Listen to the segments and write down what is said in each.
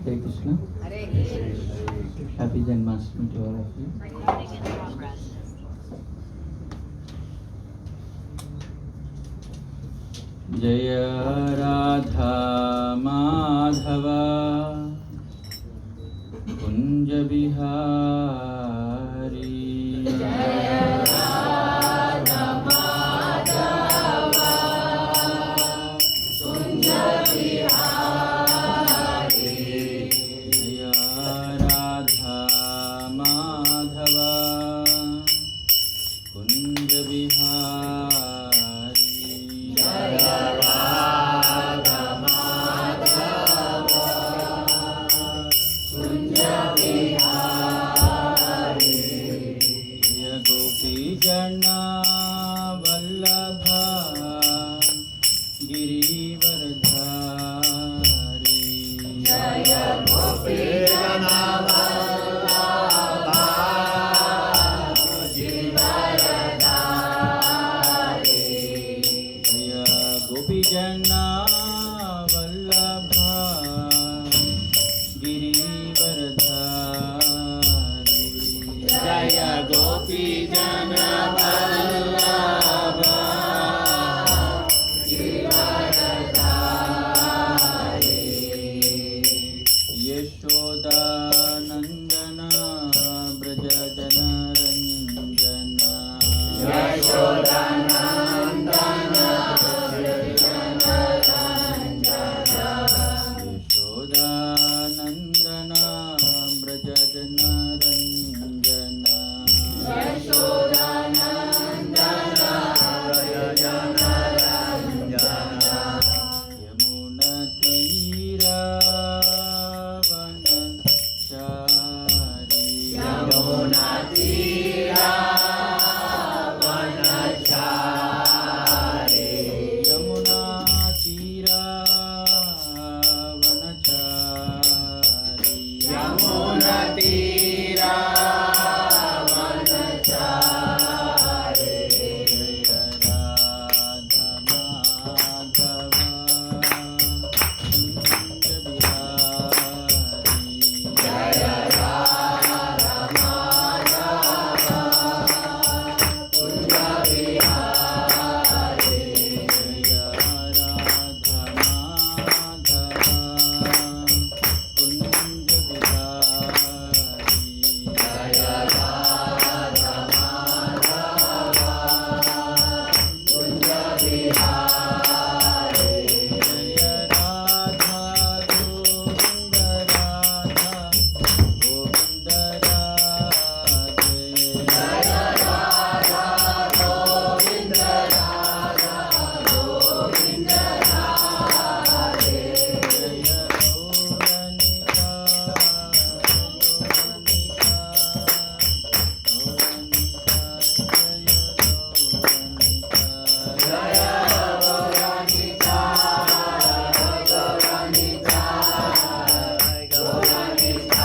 Hare Krishna. Hare Krishna. Happy Janmastami to all of you. Jaya Radha Madhava Kunja Bihari. Jaya Radha Madhava Kunja Bihari. Jaya Radha Madhava Kunja Bihari. Jaya Radha Madhava Kunja Bihari. Jaya Gopi Jana Vallabha Girivardhari. Jaya Gopi Jana Vallabha Girivardhari. Jaya Gopi Jana Vallabha Girivardhari. Jaya Gopi Jana Vallabha Girivardhari. Yashoda Nandana Braja Jana Ranjana. Yashoda Nandana Braja Jana Ranjana. Yashoda Nandana Braja Jana Ranjana. Yashoda Nandana Braja Jana Ranjana. Yamuna Tira Vanachari. Yamuna Tira Vanachari. Yamuna Tira Vanachari. Yamuna Tira Vanachari. Jaya Radha Madhava Kunja Bihari. Jaya Radha Madhava Kunja Bihari. Jaya Radha Madhava Kunja Bihari. Jaya Radha Madhava Kunja Bihari. Jaya Radha Govinda Radha Govinda Radhe. Jaya Radha Govinda Radha Govinda Radhe. Jaya Gauranika Gauranika Gauranika. Jaya Gauranika Gauranika Gauranika.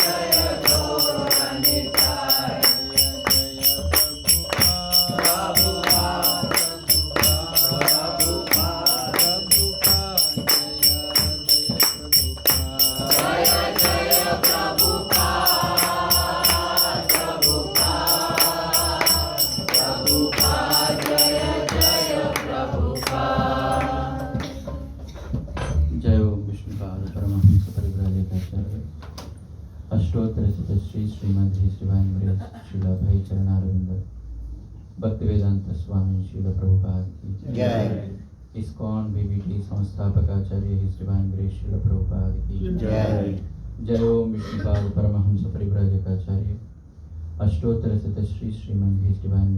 Jaya Gauranika. Jaya Prabhupada Prabhupada Prabhupada. Jaya Jaya Prabhupada Prabhupada Prabhupada. Jaya Jaya Prabhupada. जय ओम विष्णुपाद परमहंस परिव्राजकाचार्य अष्टोत्तर शत श्री श्रीमद श्रीवान श्रीला भाई चरणारविंद भक्तिवेदांत स्वामी श्रील प्रभुपाद की जय। ISKCON BBT संस्थापकाचार्य Shrivan Srila Prabhupada की जय। जय ओम विष्णुपाद परमहंस परिव्राजकाचार्य अष्टोत्तर शत श्री श्रीमद श्रीवान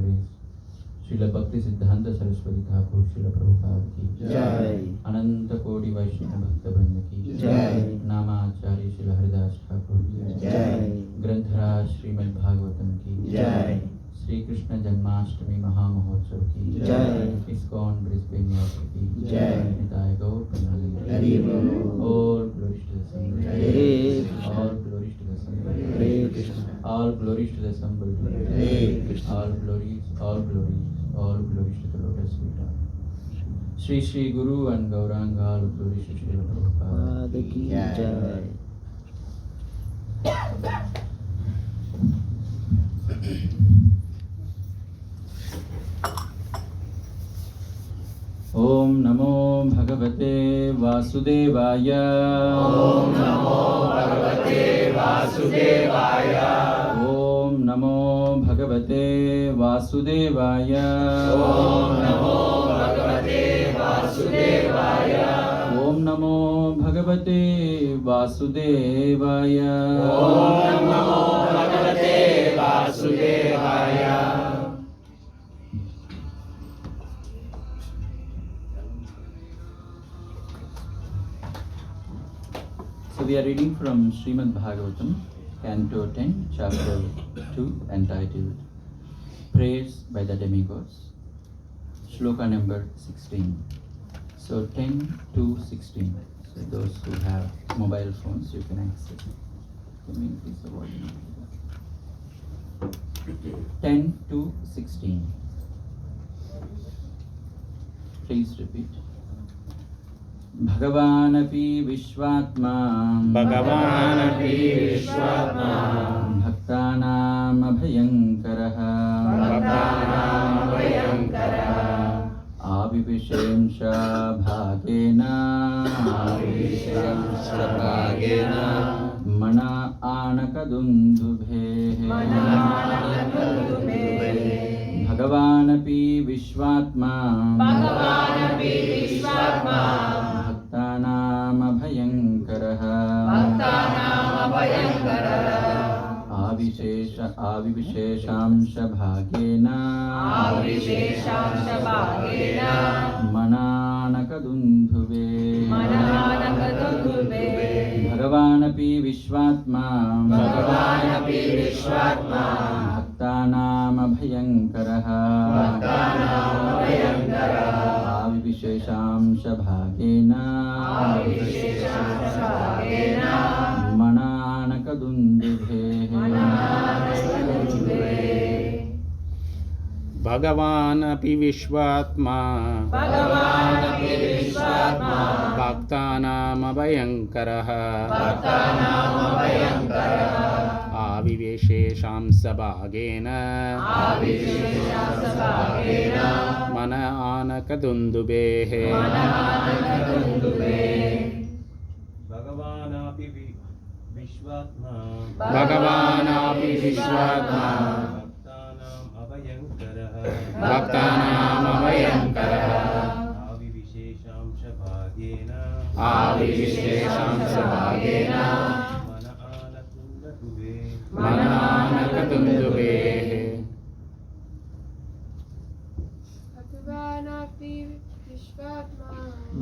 श्रील भक्ति सिद्धांत सरस्वती ठाकुर श्रील प्रभुपाद की जय। अनंत कोटि वैष्णव भक्त वृंद की जय। नामाचार्य श्री हरिदास ठाकुर की जय। ग्रंथराज श्रीमद् भागवतम की जय। श्री कृष्ण जन्माष्टमी महामहोत्सव की जय। इस्कॉन ब्रिस्बेन की जय। निताय गौर प्रेमानंद। हरि बोल। All glories to the Son. Hare All glories to the Son. Hare Krishna. All glories to the assembled. Hare Krishna. All glories, all glories, all glories to the lotus feet. Shri Shri Guru and Gauranga, all glories to Srila Prabhupada. की जय। Om Namo Bhagavate Vasudevaya. Om Namo Bhagavate Vasudevaya. Om Namo Bhagavate Vasudevaya. Om Namo Bhagavate Vasudevaya. Om Namo Bhagavate Vasudevaya. Om Namo Bhagavate Vasudevaya. So we are reading from Srimad Bhagavatam, Canto 10, Chapter 2, entitled Prayers by the Demigods, Shloka number 16. So 10 to 16. So those who have mobile phones, you can access it. Can we increase the volume? 10 to 16. Please repeat. भगवानपि विश्वात्मा भगवानपि विश्वात्मा भक्तानाम् अभयङ्करः भक्तानामभयङ्करः आविविशेंश भागेन भागेन मन आनकदुन्दुभेः भगवानपि विश्वात्मा भक्तानामभयङ्करः आविशेषांश भागेन मनानकदुन्दुभे भगवानपि विश्वात्मा भक्तानामभयङ्करः आविशेषांश भागेन मनानकदुन्दुभेः भगवानपि विश्वात्मा भक्तानामभयङ्करः आविवेशेषांस भागेन मन आनकदुन्दुभेः भगवानापि विश्वात्मा भक्तानामभयङ्करः आविविशेषांश भागेन मन आनकदुन्दुभेः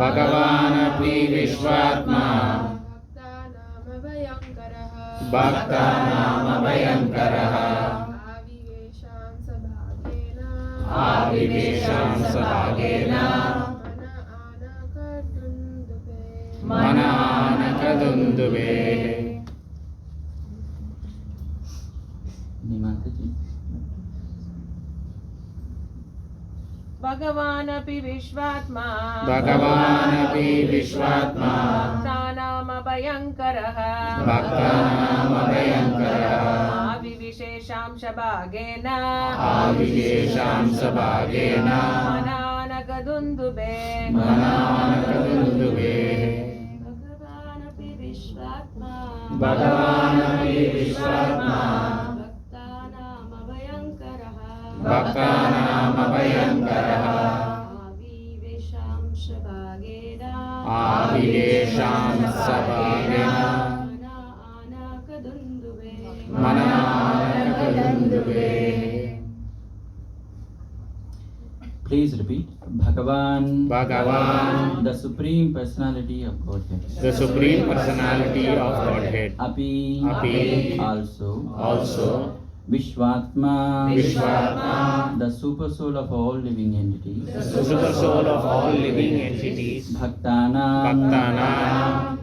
भगवानपि विश्वात्मा भक्तानामभयङ्करः आविवेशांस भागेन मन आनकदुन्दुभेः Nimataji. भगवानपि विश्वात्मा भक्तानामभयङ्करः आविविशेषांश भागेन मनानकदुन्दुभे भगवानपि विश्वात्मा भक्तानामभयङ्करः आविवेशांस भागेन मन आनकदुन्दुभे Please repeat. Bhagavan, the Supreme Personality of Godhead. The Supreme Personality of Godhead. Api, Api, also, Vishwatma, Vishwatma, the super soul of all living entities, the super soul of all living entities, Bhaktanam,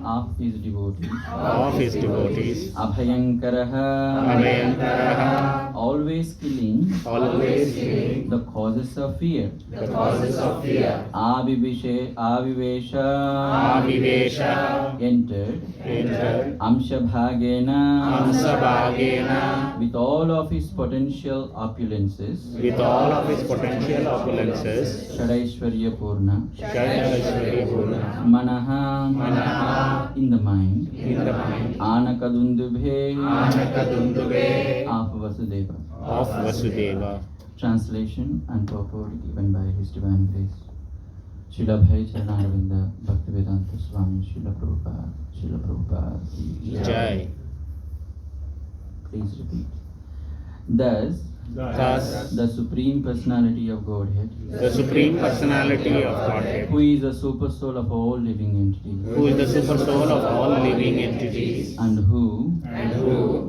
of his devotees, of his devotees, Abhayankaraha, always killing always killing the causes of fear, the causes of fear, Avivesha, Avivesha, entered entered Amshabhagena, Amsabhagena, with all of his potential opulences, with all of his potential opulences, Shadaishwarya Purna, Shadashwarya Manaha, Manaha, in the mind, in the mind, Anakadundubhe, Anakadundube, of Vasudeva. of Vasudeva. Translation and purport given by His Divine Grace. Srila Bhai Charanaravinda Bhaktivedanta Swami Srila Prabhupada ki Jai. Please repeat. Thus, Thus, the Supreme Personality of Godhead, the Supreme Personality of Godhead, who is the super soul of all living entities, who is the super soul of all living entities, and who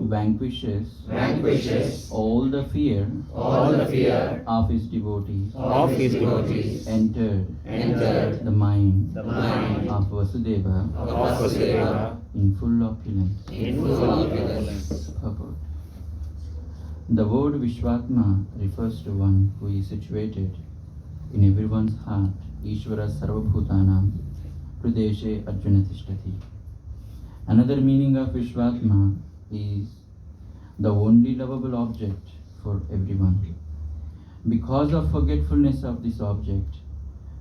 vanquishes all the fear of his devotees, entered the mind of Vasudeva in full opulence. Purport. The word Vishwatma refers to one who is situated in everyone's heart, Ishvara Sarvabhutanam, Pradeshe Arjuna Tishtati. Another meaning of Vishwatma is the only lovable object for everyone. Because of forgetfulness of this object,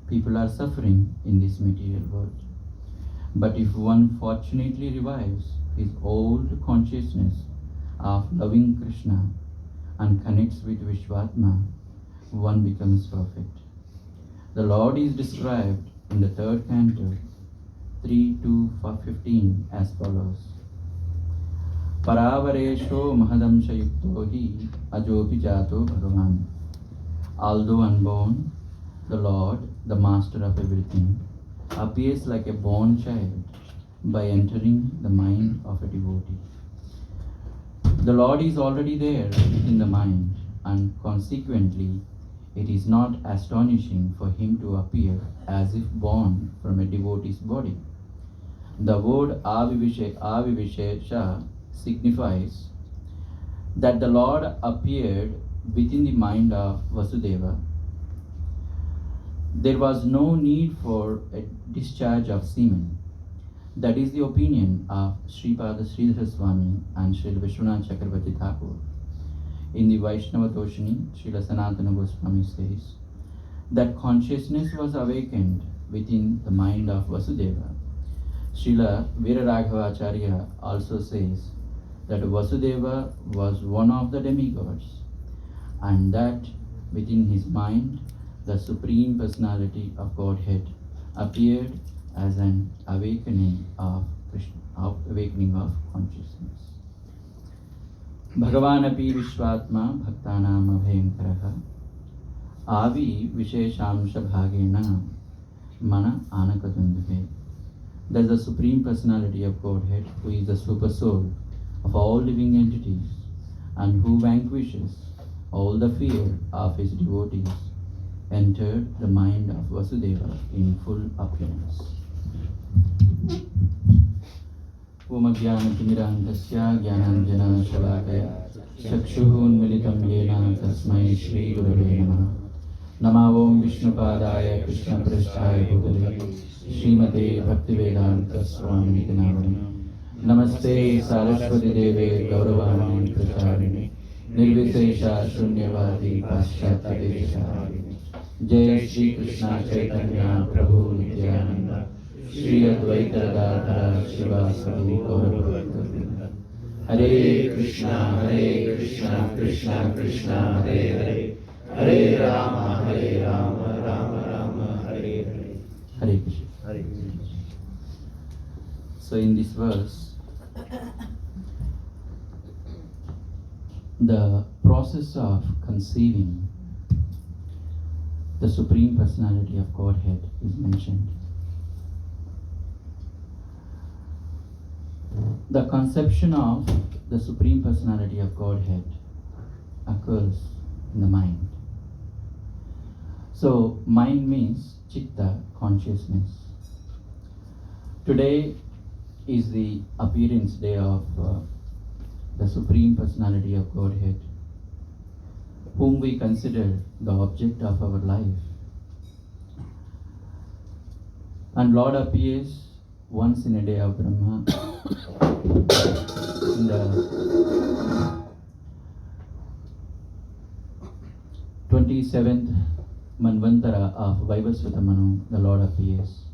people are suffering in this material world. But if one fortunately revives his old consciousness of loving Krishna and connects with Vishwatma, one becomes perfect. The Lord is described in the third canto, 3-15 as follows. Paravaresho mahadamsha yukto hi ajopi jato bhagavan. Although unborn, the Lord, the master of everything, appears like a born child by entering the mind of a devotee. The Lord is already there in the mind, and consequently, it is not astonishing for him to appear as if born from a devotee's body. The word aviveshesha signifies that the Lord appeared within the mind of Vasudeva. There was no need for a discharge of semen. That is the opinion of Sripada Sridhara Swami and Srila Vishwanath Chakravarti Thakur. In the Vaishnava Toshini, Srila Sanatana Goswami says that consciousness was awakened within the mind of Vasudeva. Srila Veeraraghavacharya also says that Vasudeva was one of the demigods, and that within his mind the Supreme Personality of Godhead appeared as an awakening of consciousness. Bhagavanapi Vishwatma Bhaktanam Abhayankaraha Avi Visheshamsha Bhagena Mana Anakadundube. Thus the Supreme Personality of Godhead, who is the super soul of all living entities and who vanquishes all the fear of his devotees, entered the mind of Vasudeva in full opulence. Om Jnana-Timirandasya Jnananjana Shalakaya Chakshunmilitam Yena Tasmai Shri Gurave Namaha. Namo Om Vishnupadaya Krishna Prasthaya Bhutale Srimate Bhaktivedanta Swami Namani. Namaste Saraswati Deve Gauravani Pracharine Nirvisesha Shunyavadi Paschatya Desharini. Jai Shri Krishna Chaitanya Prabhu Nityananda Shri Advaita Gadadhara Srivasadi Gaurabhakta. Hare Krishna Krishna Krishna Hare Hare Hare Rama Rama Rama Hare Hare. Hare Krishna. So in this verse, the process of conceiving the Supreme Personality of Godhead is mentioned. The conception of the Supreme Personality of Godhead occurs in the mind. So mind means chitta, consciousness. Today is the appearance day of the Supreme Personality of Godhead, whom we consider the object of our life. And Lord appears once in a day of Brahma in the 27th Manvantara of Vaivasvata Manu, the Lord appears.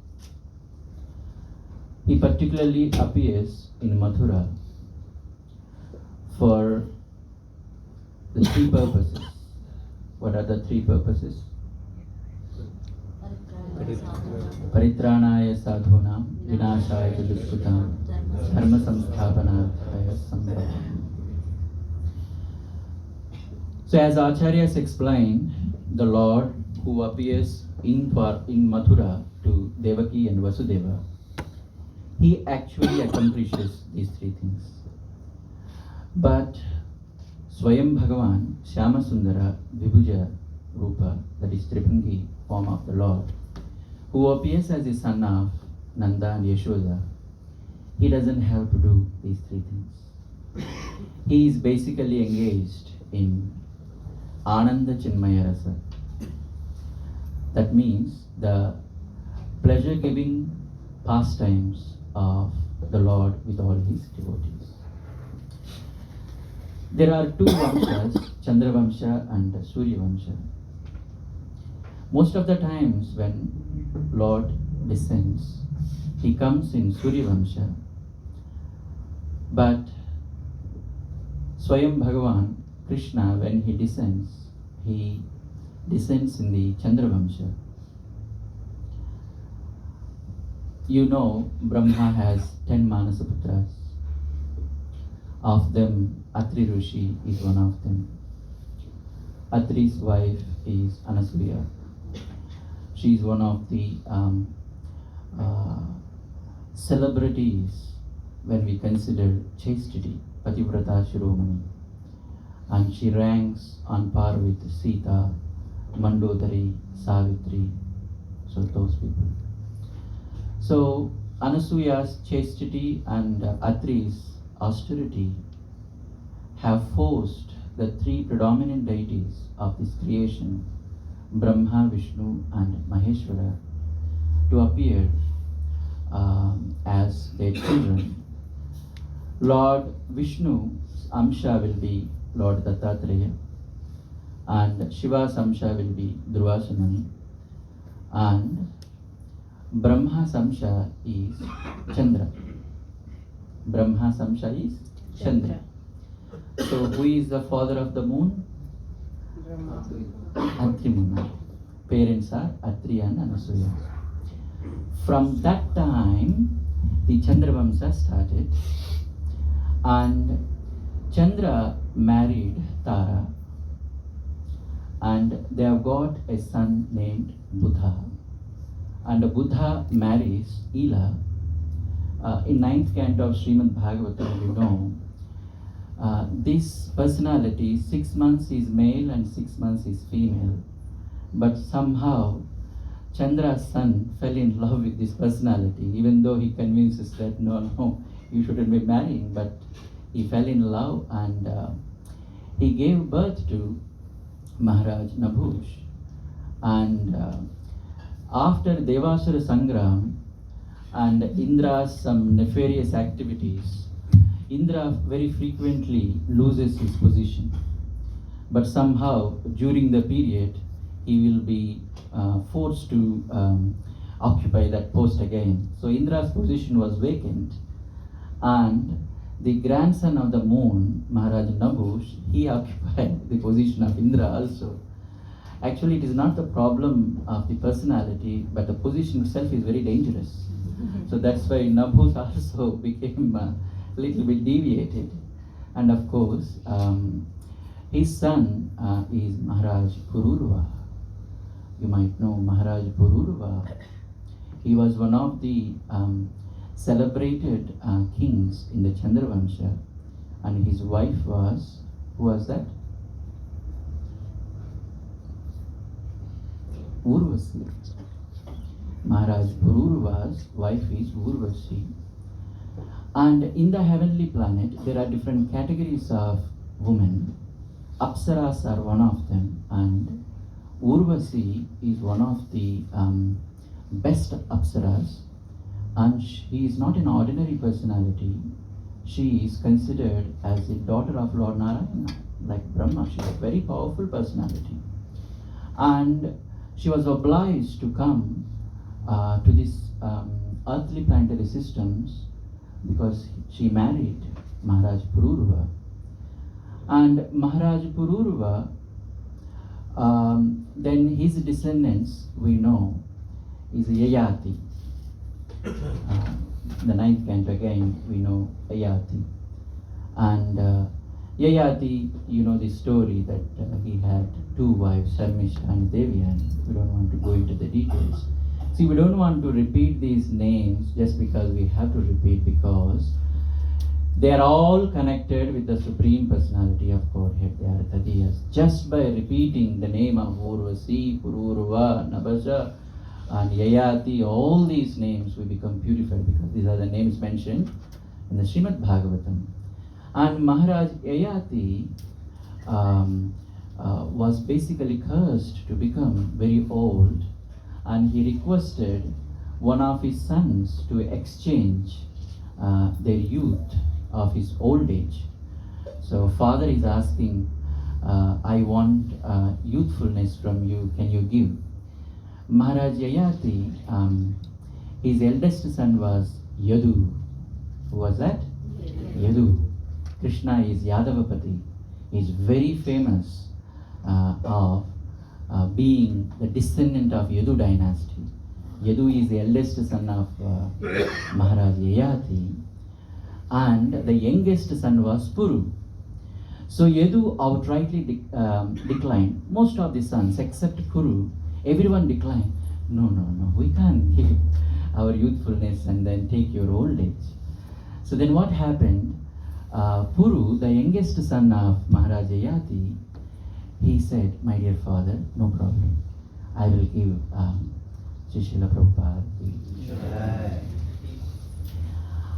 He particularly appears in Mathura for the three purposes. What are the three purposes? Paritranaya sadhunam, vinashaya dushkutam, dharma samsthapanaya sambhavam. So as Acharyas explained, the Lord who appears in Mathura to Devaki and Vasudeva, he actually accomplishes these three things. But Swayam Bhagavan, Shyamasundara, Vibhuja Rupa, that is Tribhangi form of the Lord, who appears as the son of Nanda and Yashoda, he doesn't have to do these three things. He is basically engaged in Ananda Chinmaya Rasa. That means the pleasure-giving pastimes of the Lord with all his devotees. There are two Vamshas, Chandra Vamsha and Surya Vamsha. Most of the times when Lord descends, he comes in Surya Vamsha, but Swayam Bhagavan, Krishna, when he descends in the Chandra Vamsha. You know, Brahma has 10 Manasaputras. Of them, Atri Rishi is one of them. Atri's wife is Anasuya. She is one of the celebrities when we consider chastity, Pativrata Shiromani. And she ranks on par with Sita, Mandodari, Savitri, so those people. So Anasuya's chastity and Atri's austerity have forced the three predominant deities of this creation, Brahma, Vishnu and Maheshwara, to appear as their children. Lord Vishnu's Amsha will be Lord Dattatreya, and Shiva's Amsha will be Dhruvasamani, and Brahma's Amsha is Chandra. Brahma's Amsha is Chandra. So who is the father of the moon? Atri Muni. Parents are Atri and Anasuya. From that time, the Chandra Vamsa started, and Chandra married Tara, and they have got a son named Buddha. And Buddha marries Ila. In 9th canto of Srimad Bhagavatam, you know, this personality, 6 months is male and 6 months is female. But somehow, Chandra's son fell in love with this personality, even though he convinces that no, you shouldn't be marrying. But he fell in love, and he gave birth to Maharaj Nabhush. And after Devasura Sangram and Indra's some nefarious activities, Indra very frequently loses his position. But somehow, during the period, he will be forced to occupy that post again. So Indra's position was vacant, and the grandson of the moon, Maharaj Nabhush, he occupied the position of Indra also. Actually, it is not the problem of the personality, but the position itself is very dangerous. So that's why Nabhush also became a little bit deviated. And of course, his son is Maharaj Pururva. You might know Maharaj Pururva. He was one of the celebrated kings in the Chandra Vamsha, and his wife was, who was that? Urvasi. Maharaj Pururuva's wife is Urvasi. And in the heavenly planet, there are different categories of women. Apsaras are one of them, and Urvasi is one of the best Apsaras. And she is not an ordinary personality. She is considered as the daughter of Lord Narayana, like Brahma. She is a very powerful personality. And she was obliged to come to this earthly planetary systems because she married Maharaj Pururuva. And Maharaj Pururuva, then his descendants, we know, is Yayati. The ninth canto again, we know Yayati. And Yayati, you know the story that he had two wives, Sharmishta and Deviyan. We don't want to go into the details. See, we don't want to repeat these names just because we have to repeat, because they are all connected with the Supreme Personality of Godhead. They are Tadiyas. Just by repeating the name of Urvasi, Pururuva, Nabasha, and Yayati, all these names we become purified because these are the names mentioned in the Srimad Bhagavatam. And Maharaj Yayati was basically cursed to become very old, and he requested one of his sons to exchange their youth of his old age. So father is asking, I want youthfulness from you, can you give? Maharaj Yayati, his eldest son was Yadu. Who was that? Yadu. Krishna is Yadavapati. He is very famous of being the descendant of Yadu dynasty. Yadu is the eldest son of Maharaj Yayati, and the youngest son was Puru. So Yadu outrightly declined. Most of the sons, except Puru, everyone declined. No, we can't give our youthfulness and then take your old age. So then what happened? Puru, the youngest son of Maharaj Yayati, he said, my dear father, no problem. I will give Srila Prabhupada.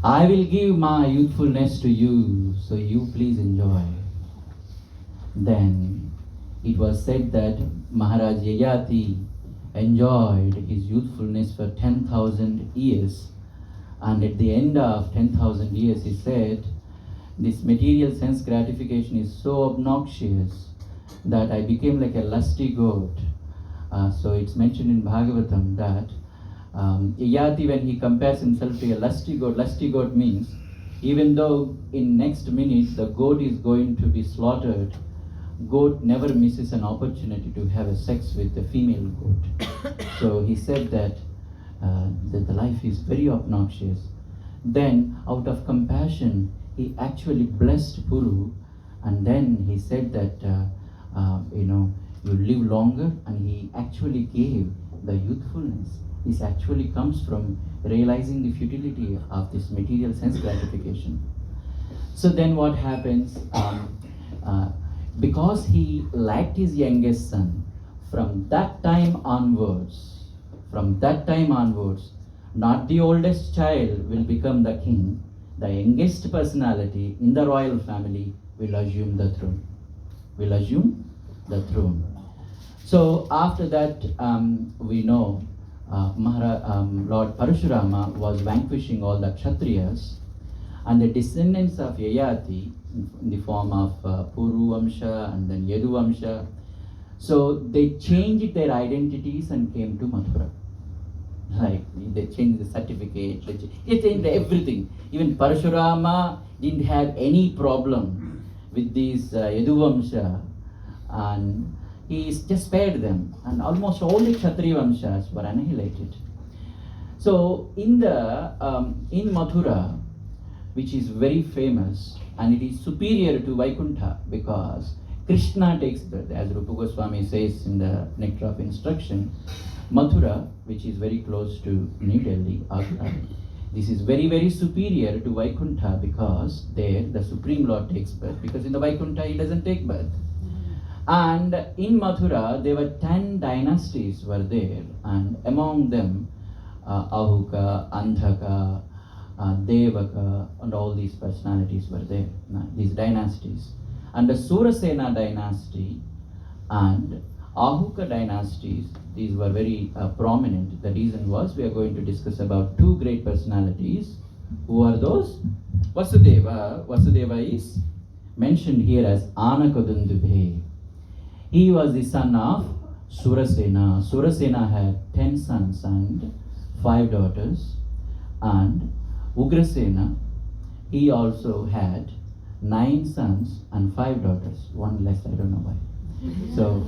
I will give my youthfulness to you, so you please enjoy. Then it was said that Maharaj Yayati enjoyed his youthfulness for 10,000 years. And at the end of 10,000 years, he said, this material sense gratification is so obnoxious that I became like a lusty goat. So it's mentioned in Bhagavatam that Yayati, when he compares himself to a lusty goat means even though in next minute the goat is going to be slaughtered, goat never misses an opportunity to have a sex with the female goat. So he said that the life is very obnoxious. Then out of compassion, he actually blessed Puru, and then he said that you live longer, and he actually gave the youthfulness. This actually comes from realizing the futility of this material sense gratification. So then what happens? Because he lacked his youngest son, from that time onwards, not the oldest child will become the king. The youngest personality in the royal family will assume the throne. So after that, we know Lord Parashurama was vanquishing all the Kshatriyas, and the descendants of Yayati in the form of Puru Vamsha and then Yadu Vamsha, so they changed their identities and came to Mathura. Like they changed the certificate, they changed everything. Even Parashurama didn't have any problem with these Yadu Vamsha, and he just spared them, and almost all the Kshatriya Vamshas were annihilated. So in Mathura, which is very famous, and it is superior to Vaikuntha because Krishna takes birth, as Rupa Goswami says in the Nectar of Instruction. Mathura, which is very close to New Delhi, Agra, this is very, very superior to Vaikuntha because there the Supreme Lord takes birth, because in the Vaikuntha he doesn't take birth. And in Mathura, there were 10 dynasties were there, and among them, Ahuka, Andhaka, Devaka, and all these personalities were there, these dynasties. And the Surasena dynasty and Ahuka dynasties, these were very prominent. The reason was we are going to discuss about two great personalities. Who are those? Vasudeva. Vasudeva is mentioned here as Anakadundubhe. He was the son of Surasena. Surasena had 10 sons and 5 daughters. And Ugrasena, he also had 9 sons and 5 daughters. One less, I don't know why. So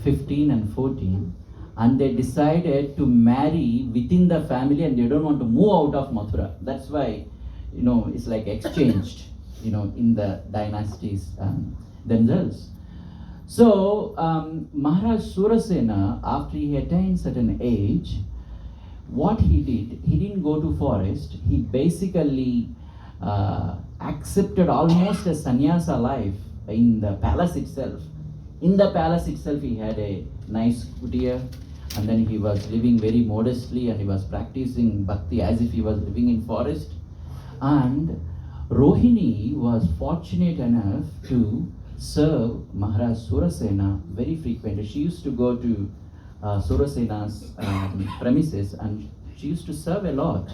15 and 14. And they decided to marry within the family, and they don't want to move out of Mathura. That's why, it's like exchanged, in the dynasties themselves. So Maharaj Surasena, after he attained certain age, what he did, he didn't go to forest. He basically accepted almost a sannyasa life in the palace itself. In the palace itself, he had a nice kutir, and then he was living very modestly, and he was practicing bhakti as if he was living in forest. And Rohini was fortunate enough to serve Maharaj Surasena very frequently. She used to go to Surasena's premises, and she used to serve a lot.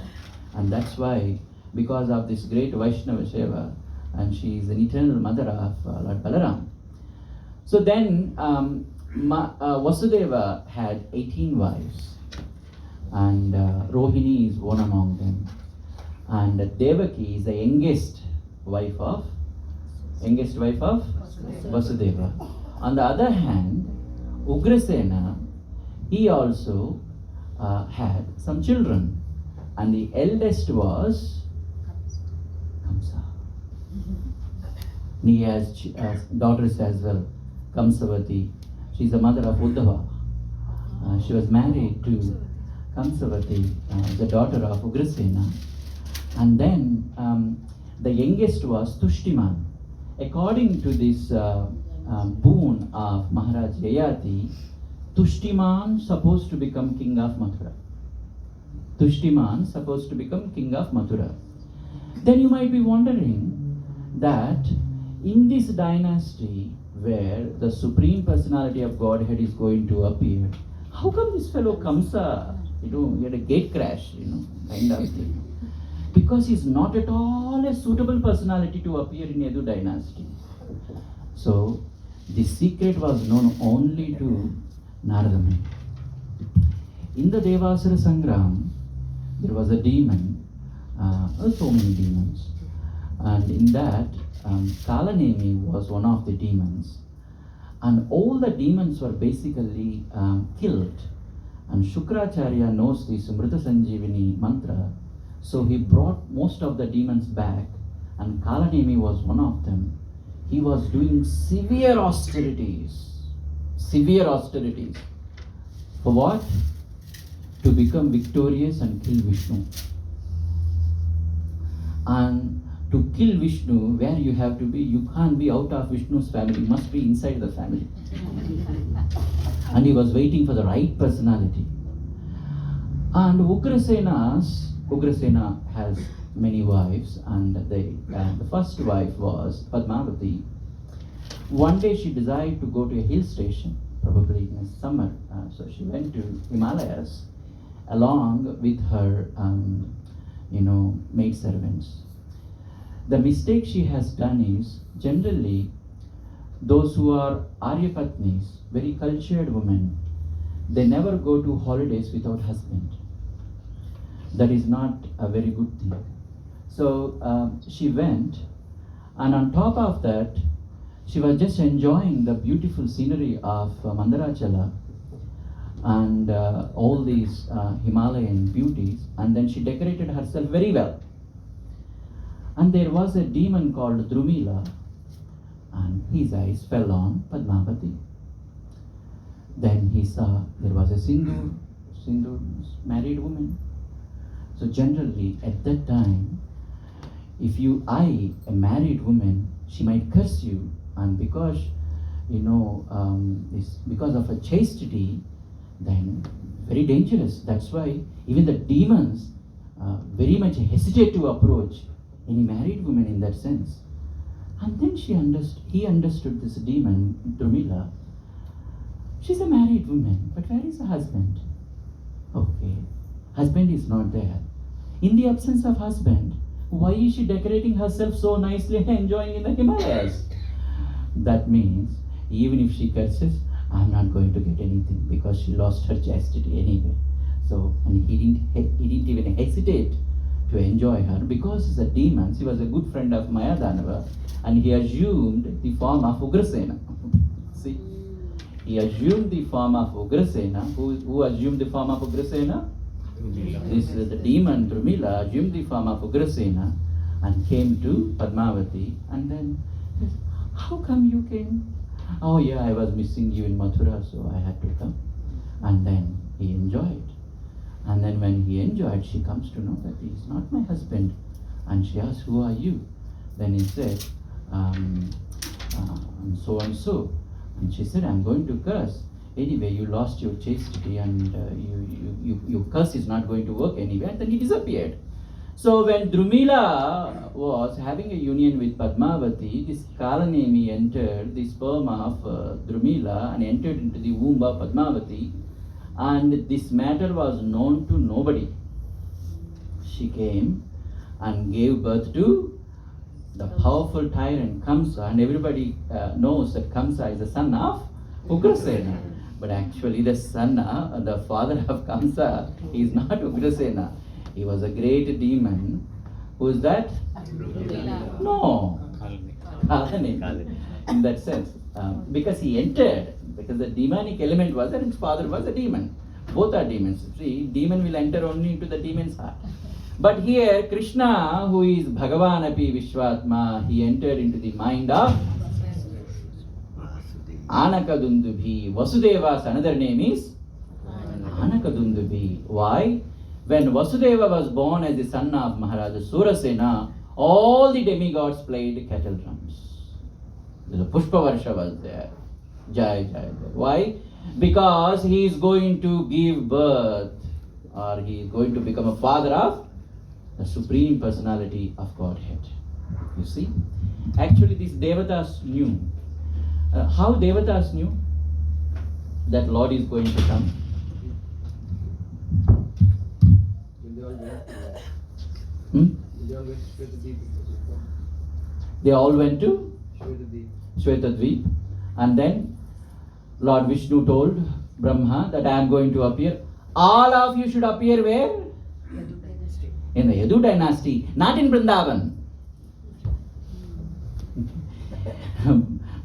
And that's why, because of this great Vaishnava Seva, and she is an eternal mother of Lord Balaram. So then Vasudeva had 18 wives, and Rohini is one among them. And Devaki is the youngest wife of Vasudeva. On the other hand, Ugrasena, he also had some children, and the eldest was Kamsa. He has daughters as well. Kamsavati, she is the mother of Uddhava. She was married to Kamsavati, the daughter of Ugrasena. And then the youngest was Tushtiman. According to this boon of Maharaj Yayati, Tushtiman supposed to become king of Mathura. Tushtiman supposed to become king of Mathura. Then you might be wondering that in this dynasty where the Supreme Personality of Godhead is going to appear, how come this fellow Kamsa, he had a gate crash, kind of thing. Because he's not at all a suitable personality to appear in Yadu dynasty. So the secret was known only to Narada Muni. In the Devasura Sangram, there was a demon, so many demons, and in that Kalanemi was one of the demons, and all the demons were basically killed. And Shukracharya knows the Smrita Sanjeevani mantra, so he brought most of the demons back, and Kalanemi was one of them. He was doing severe austerities. For what? To become victorious and kill Vishnu. And to kill Vishnu, where you have to be, you can't be out of Vishnu's family, you must be inside the family. And he was waiting for the right personality. And Ugrasena has many wives, and the first wife was Padmavati. One day she decided to go to a hill station, probably in the summer, so she went to Himalayas along with her maidservants. The mistake she has done is, generally, those who are Aryapatnis, very cultured women, they never go to holidays without husband. That is not a very good thing. So she went, and on top of that, she was just enjoying the beautiful scenery of Mandarachala and all these Himalayan beauties, and then she decorated herself very well. And there was a demon called Drumila, and his eyes fell on Padmavati. Then he saw there was a Sindur married woman. So generally at that time, if you eye a married woman, she might curse you, and because is because of a chastity, then very dangerous. That's why even the demons very much hesitate to approach any married woman in that sense. And then he understood this demon, Drumila. She's a married woman, but where is the husband? Okay, husband is not there. In the absence of husband, why is she decorating herself so nicely and enjoying in the Himalayas? That means, even if she curses, I'm not going to get anything because she lost her chastity anyway. So, and he didn't even hesitate to enjoy her because he's a demon. He was a good friend of Mayadanava, and he assumed the form of Ugrasena. See, he assumed the form of Ugrasena. Who assumed the form of Ugrasena? The demon Drumila assumed the form of Ugrasena and came to Padmavati, and then says, how come you came? Oh yeah, I was missing you in Mathura, so I had to come. And then he enjoyed. And then when he enjoyed, she comes to know that he is not my husband. And she asks, who are you? Then he said, I'm so and so. And she said, I'm going to curse. Anyway, you lost your chastity, and your curse is not going to work anyway. And then he disappeared. So when Drumila was having a union with Padmavati, this Kalanemi entered the sperm of Drumila and entered into the womb of Padmavati, and this matter was known to nobody. She came and gave birth to the powerful tyrant Kamsa, and everybody knows that Kamsa is the son of Ugrasena. But actually the father of Kamsa is not Ugrasena. He was a great demon. Who is that? No. Kalani. In that sense. Because he entered, because the demonic element was that his father was a demon. Both are demons. See, demon will enter only into the demon's heart. But here, Krishna, who is Bhagavan api Vishwatma, he entered into the mind of Anakadundubhi. Vasudeva's another name is Anakadundubhi. Why? When Vasudeva was born as the son of Maharaja Surasena, all the demigods played kettle drums. The Pushpavarsha was there. Jai Jai. Why? Because he is going to give birth, or he is going to become a father of the Supreme Personality of Godhead. You see? Actually, these Devatas knew. How Devatas knew that Lord is going to come? They all went to Shvetadvip, and then Lord Vishnu told Brahma that I am going to appear. All of you should appear where? In the Yadu dynasty, not in Vrindavan.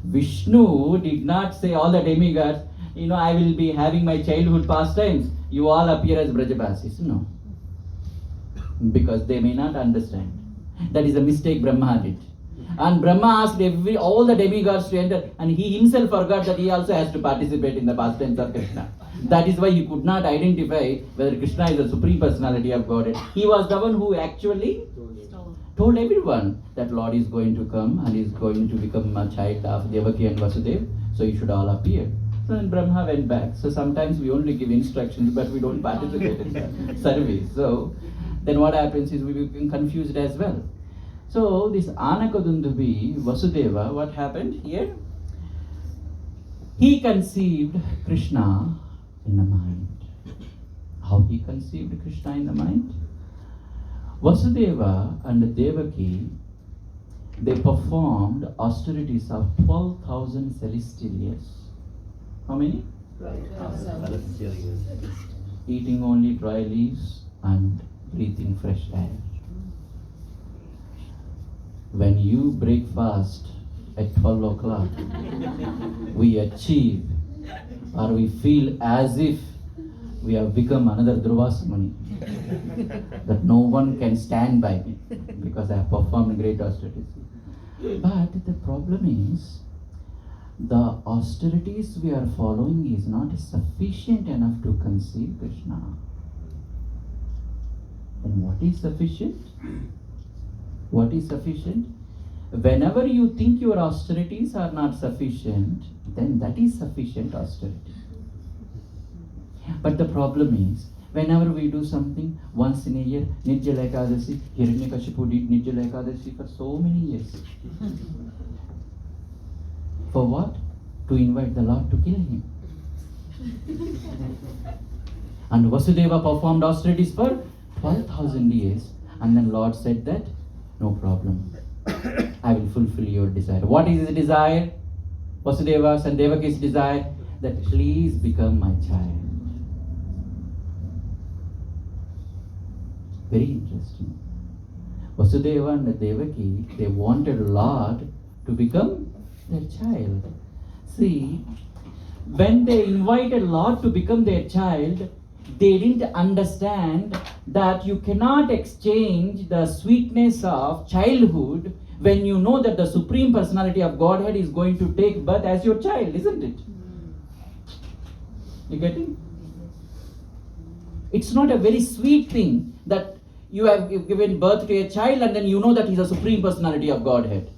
Vishnu did not say all the demigods, I will be having my childhood pastimes. You all appear as Brajabasis. No. Because they may not understand. That is a mistake Brahma did. And Brahma asked all the demigods to enter, and he himself forgot that he also has to participate in the pastimes of Krishna. That is why he could not identify whether Krishna is the Supreme Personality of Godhead. He was the one who actually told everyone that Lord is going to come and is going to become a child of Devaki and Vasudeva, so you should all appear. So then Brahma went back. So sometimes we only give instructions, but we don't participate in the service. So then what happens is we become confused as well. So this Anakadundubhi, Vasudeva, what happened here? He conceived Krishna in the mind. How he conceived Krishna in the mind? Vasudeva and Devaki, they performed austerities of 12,000 celestial years. How many? 12,000. Eating only dry leaves and breathing fresh air. When you break fast at 12 o'clock, we achieve, or we feel as if we have become another Durvasa Muni. That no one can stand by me because I have performed great austerities. But the problem is, the austerities we are following is not sufficient enough to conceive Krishna. Then what is sufficient? What is sufficient? whenever you think your austerities are not sufficient, then that is sufficient austerity. But the problem is, whenever we do something once in a year, Nirjala Ekadasi, Hiranyakashipu did Nirjala Ekadasi for so many years. For what? To invite the Lord to kill him. And Vasudeva performed austerities for 12,000 years. And then Lord said that, no problem. I will fulfill your desire. What is his desire? Vasudeva's and Devaki's desire? That please become my child. Very interesting. Vasudeva and Devaki, they wanted Lord to become their child. See, when they invited Lord to become their child, they didn't understand that you cannot exchange the sweetness of childhood when you know that the Supreme Personality of Godhead is going to take birth as your child, isn't it? You getting? It's not a very sweet thing that you have given birth to a child and then you know that he's a Supreme Personality of Godhead.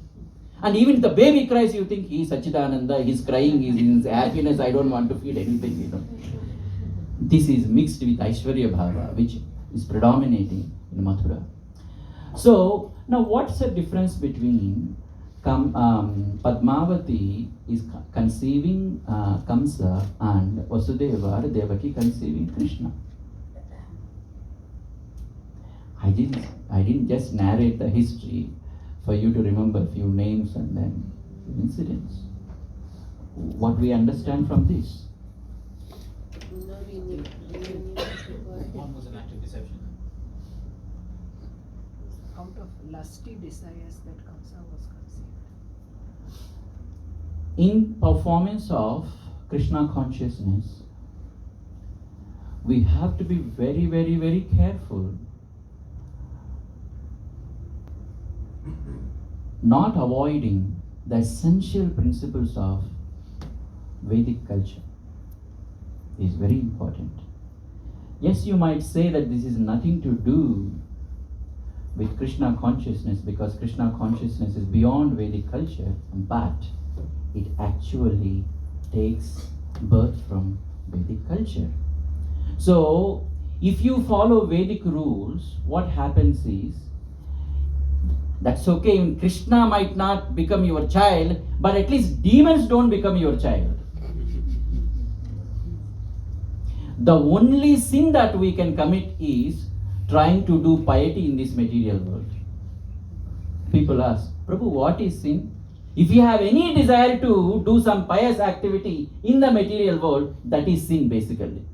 And even if the baby cries, you think he's Sachidananda, he's crying, he's in happiness, I don't want to feel anything, you know. This is mixed with Aishwarya Bhava, which is predominating in Mathura. So, now what's the difference between Padmavati is conceiving Kamsa and Vasudeva, Devaki conceiving Krishna? I didn't just narrate the history for you to remember a few names and then incidents. What we understand from this? One was an act of deception. Out of lusty desires that Kamsa was conceived. In performance of Krishna consciousness, we have to be very, very, very careful not avoiding the essential principles of Vedic culture. Is very important. Yes, you might say that this is nothing to do with Krishna consciousness because Krishna consciousness is beyond Vedic culture, but it actually takes birth from Vedic culture. So, if you follow Vedic rules, what happens is, that's okay, Krishna might not become your child, but at least demons don't become your child. The only sin that we can commit is trying to do piety in this material world. People ask, Prabhu, what is sin? If you have any desire to do some pious activity in the material world, that is sin basically.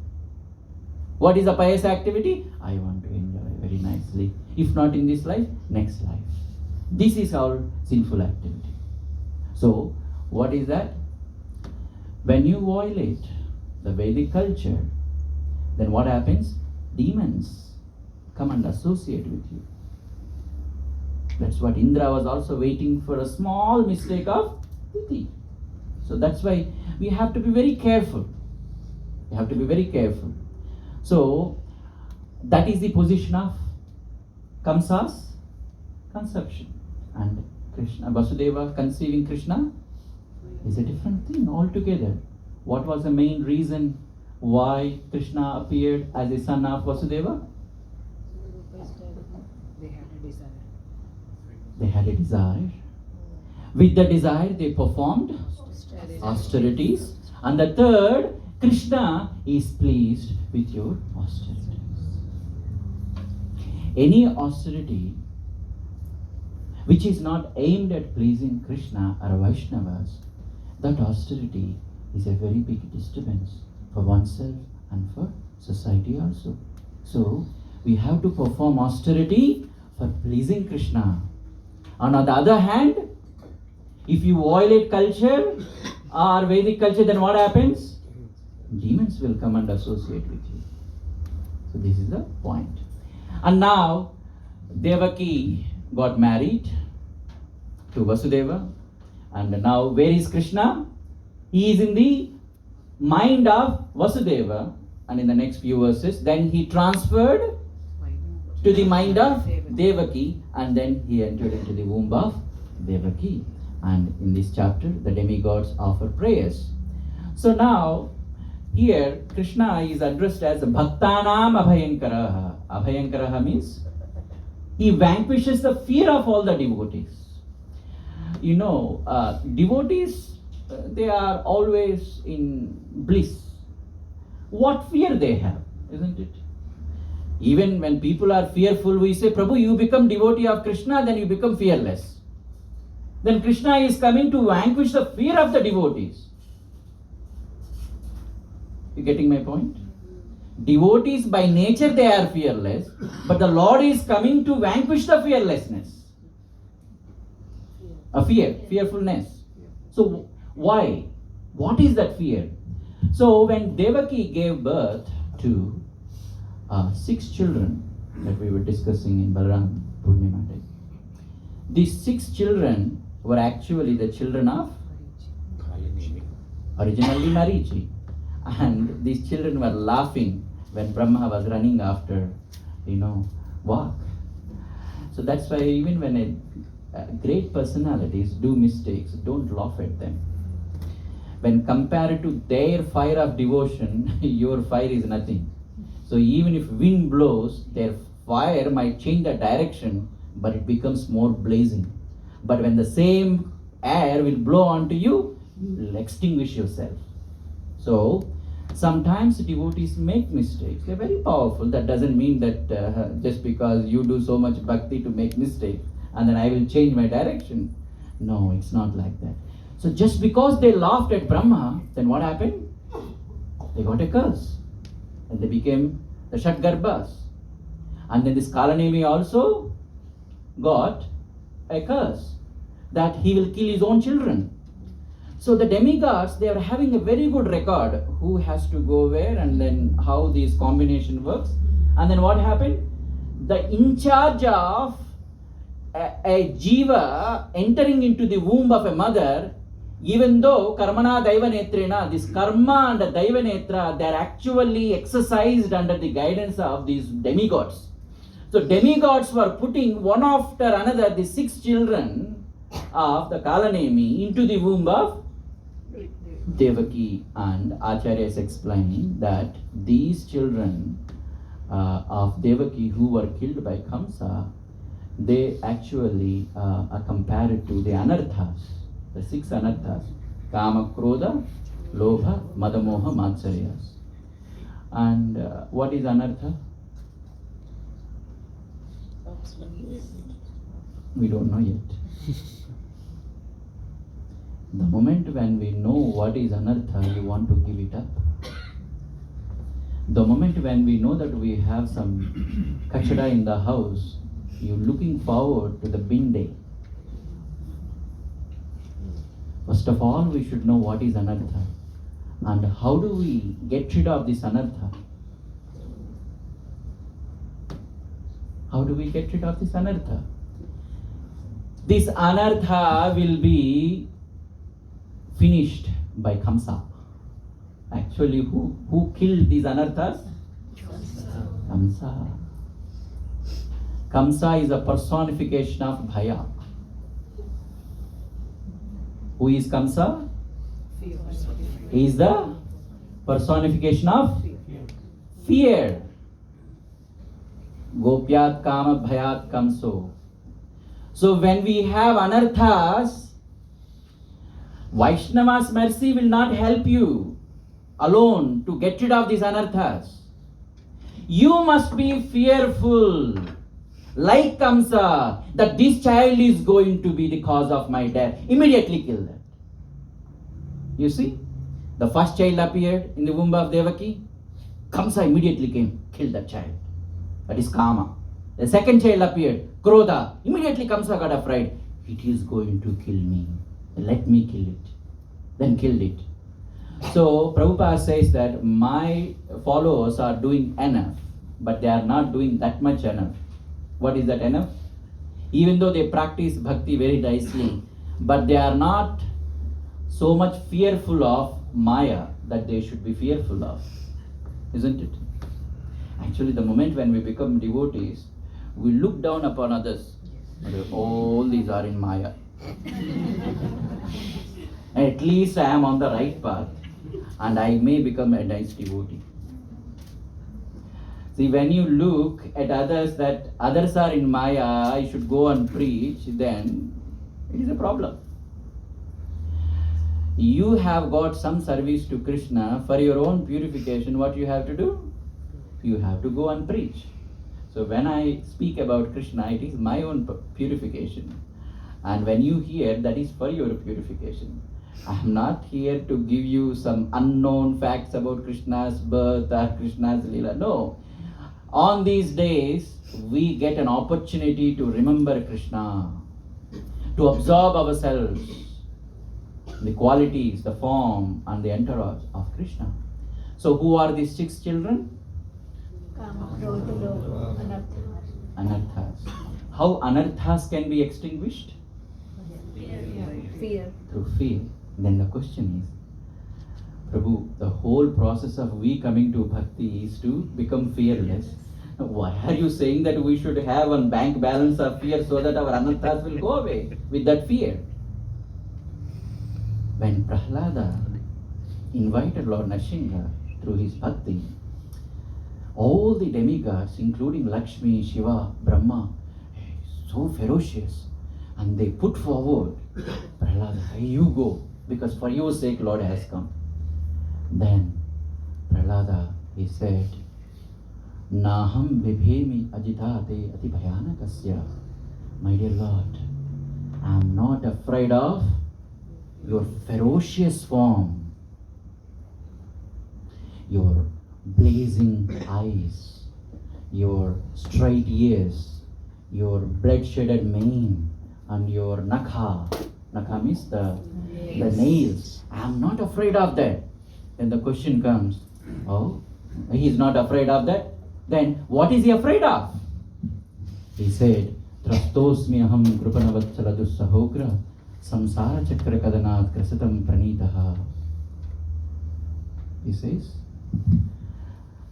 What is a pious activity? I want to enjoy very nicely. If not in this life, next life. This is our sinful activity. So, what is that? When you violate the Vedic culture, then what happens? Demons come and associate with you. That's what Indra was also waiting for, a small mistake of Titi. So that's why we have to be very careful. We have to be very careful. So that is the position of Kamsa's conception. And Krishna, Vasudeva conceiving Krishna is a different thing altogether. What was the main reason why Krishna appeared as a son of Vasudeva? They had a desire. They had a desire. With the desire, they performed austerities. And the third, Krishna is pleased with your austerities. Any austerity which is not aimed at pleasing Krishna or Vaishnavas, that austerity is a very big disturbance for oneself and for society also. So, we have to perform austerity for pleasing Krishna. And on the other hand, if you violate culture or Vedic culture, then what happens? Demons will come and associate with you. So this is the point. And now, Devaki got married to Vasudeva. And now, where is Krishna? He is in the mind of Vasudeva. And in the next few verses, then he transferred to the mind of Devaki, and then he entered into the womb of Devaki. And in this chapter, the demigods offer prayers. So now, here Krishna is addressed as Bhaktanam Abhayankaraha. Abhayankaraha means he vanquishes the fear of all the devotees. You know, devotees, they are always in bliss. What fear they have, isn't it? Even when people are fearful, we say, Prabhu, you become devotee of Krishna, then you become fearless. Then Krishna is coming to vanquish the fear of the devotees. You getting my point? Devotees by nature they are fearless, but the Lord is coming to vanquish the fearlessness. A fearfulness. So why? What is that fear? So when Devaki gave birth to 6 children that we were discussing in Balaram Purnima Day, these 6 children were actually the children of originally Marichi. And these children were laughing when Brahma was running after, walk. So that's why even when great personalities do mistakes, don't laugh at them. When compared to their fire of devotion, your fire is nothing. So even if wind blows, their fire might change the direction, but it becomes more blazing. But when the same air will blow onto you, you will extinguish yourself. So sometimes devotees make mistakes. They're very powerful. That doesn't mean that just because you do so much bhakti to make mistakes, and then I will change my direction. No, it's not like that. So just because they laughed at Brahma, then what happened? They got a curse. And they became the Shatgarbhas. And then this Kalanemi also got a curse that he will kill his own children. So the demigods, they are having a very good record who has to go where and then how this combination works. And then what happened? The in charge of a jiva entering into the womb of a mother, even though karmana daiva netrena, this karma and daiva netra, they are actually exercised under the guidance of these demigods. So demigods were putting one after another the 6 children of the Kalanemi into the womb of Devaki, and Acharya is explaining that these children of Devaki who were killed by Kamsa, they actually are compared to the anarthas, the 6 anarthas, Kama, Krodha, Lobha, Madamoha, Matsaryas. And what is anartha? We don't know yet. The moment when we know what is anartha, you want to give it up. The moment when we know that we have some kachada in the house, you're looking forward to the bin day. First of all, we should know what is anartha. And how do we get rid of this anartha? How do we get rid of this anartha? This anartha will be finished by Kamsa. Actually, who killed these anarthas? Kamsa. Kamsa is a personification of Bhaya. Who is Kamsa? He is the personification of fear. Gopyat Kama Bhayat Kamso. So when we have anarthas, Vaishnava's mercy will not help you alone to get rid of these anarthas. You must be fearful, like Kamsa, that this child is going to be the cause of my death. Immediately kill that. You see, the first child appeared in the womb of Devaki. Kamsa immediately came, killed that child. That is Kama. The second child appeared, Krodha. Immediately Kamsa got afraid. It is going to kill me. Let me kill it. Then killed it. So Prabhupada says that my followers are doing enough, but they are not doing that much enough. What is that enough? Even though they practice bhakti very nicely, but they are not so much fearful of Maya that they should be fearful of. Isn't it? Actually, the moment when we become devotees, we look down upon others. All these are in Maya. At least I am on the right path and I may become a nice devotee. See, when you look at others that others are in Maya, I should go and preach, then it is a problem. You have got some service to Krishna for your own purification. What you have to do? You have to go and preach. So when I speak about Krishna, it is my own purification. And when you hear, that is for your purification. I am not here to give you some unknown facts about Krishna's birth or Krishna's Leela. No. On these days, we get an opportunity to remember Krishna, to absorb ourselves, the qualities, the form, and the entourage of Krishna. So, who are these 6 children? Anarthas. How anarthas can be extinguished? Fear. Through fear. Then the question is, Prabhu, the whole process of we coming to bhakti is to become fearless. Why are you saying that we should have a bank balance of fear so that our anarthas will go away with that fear? When Prahlada invited Lord Nrsimha through his bhakti, all the demigods, including Lakshmi, Shiva, Brahma, so ferocious, and they put forward, Prahlada, you go, because for your sake Lord has come. Then Prahlada, he said, Naham vibhemi ajitate ati bhayanakasya. My dear Lord, I am not afraid of your ferocious form, your blazing eyes, your straight ears, your blood-shedded mane, and your nakha. Nakha means the nails. I am not afraid of that. Then the question comes, oh, he is not afraid of that? Then what is he afraid of? He said, Trastosmi aham krupanavatsaladus sahogra samsara chakra kadanat krasatam pranitaha. He says,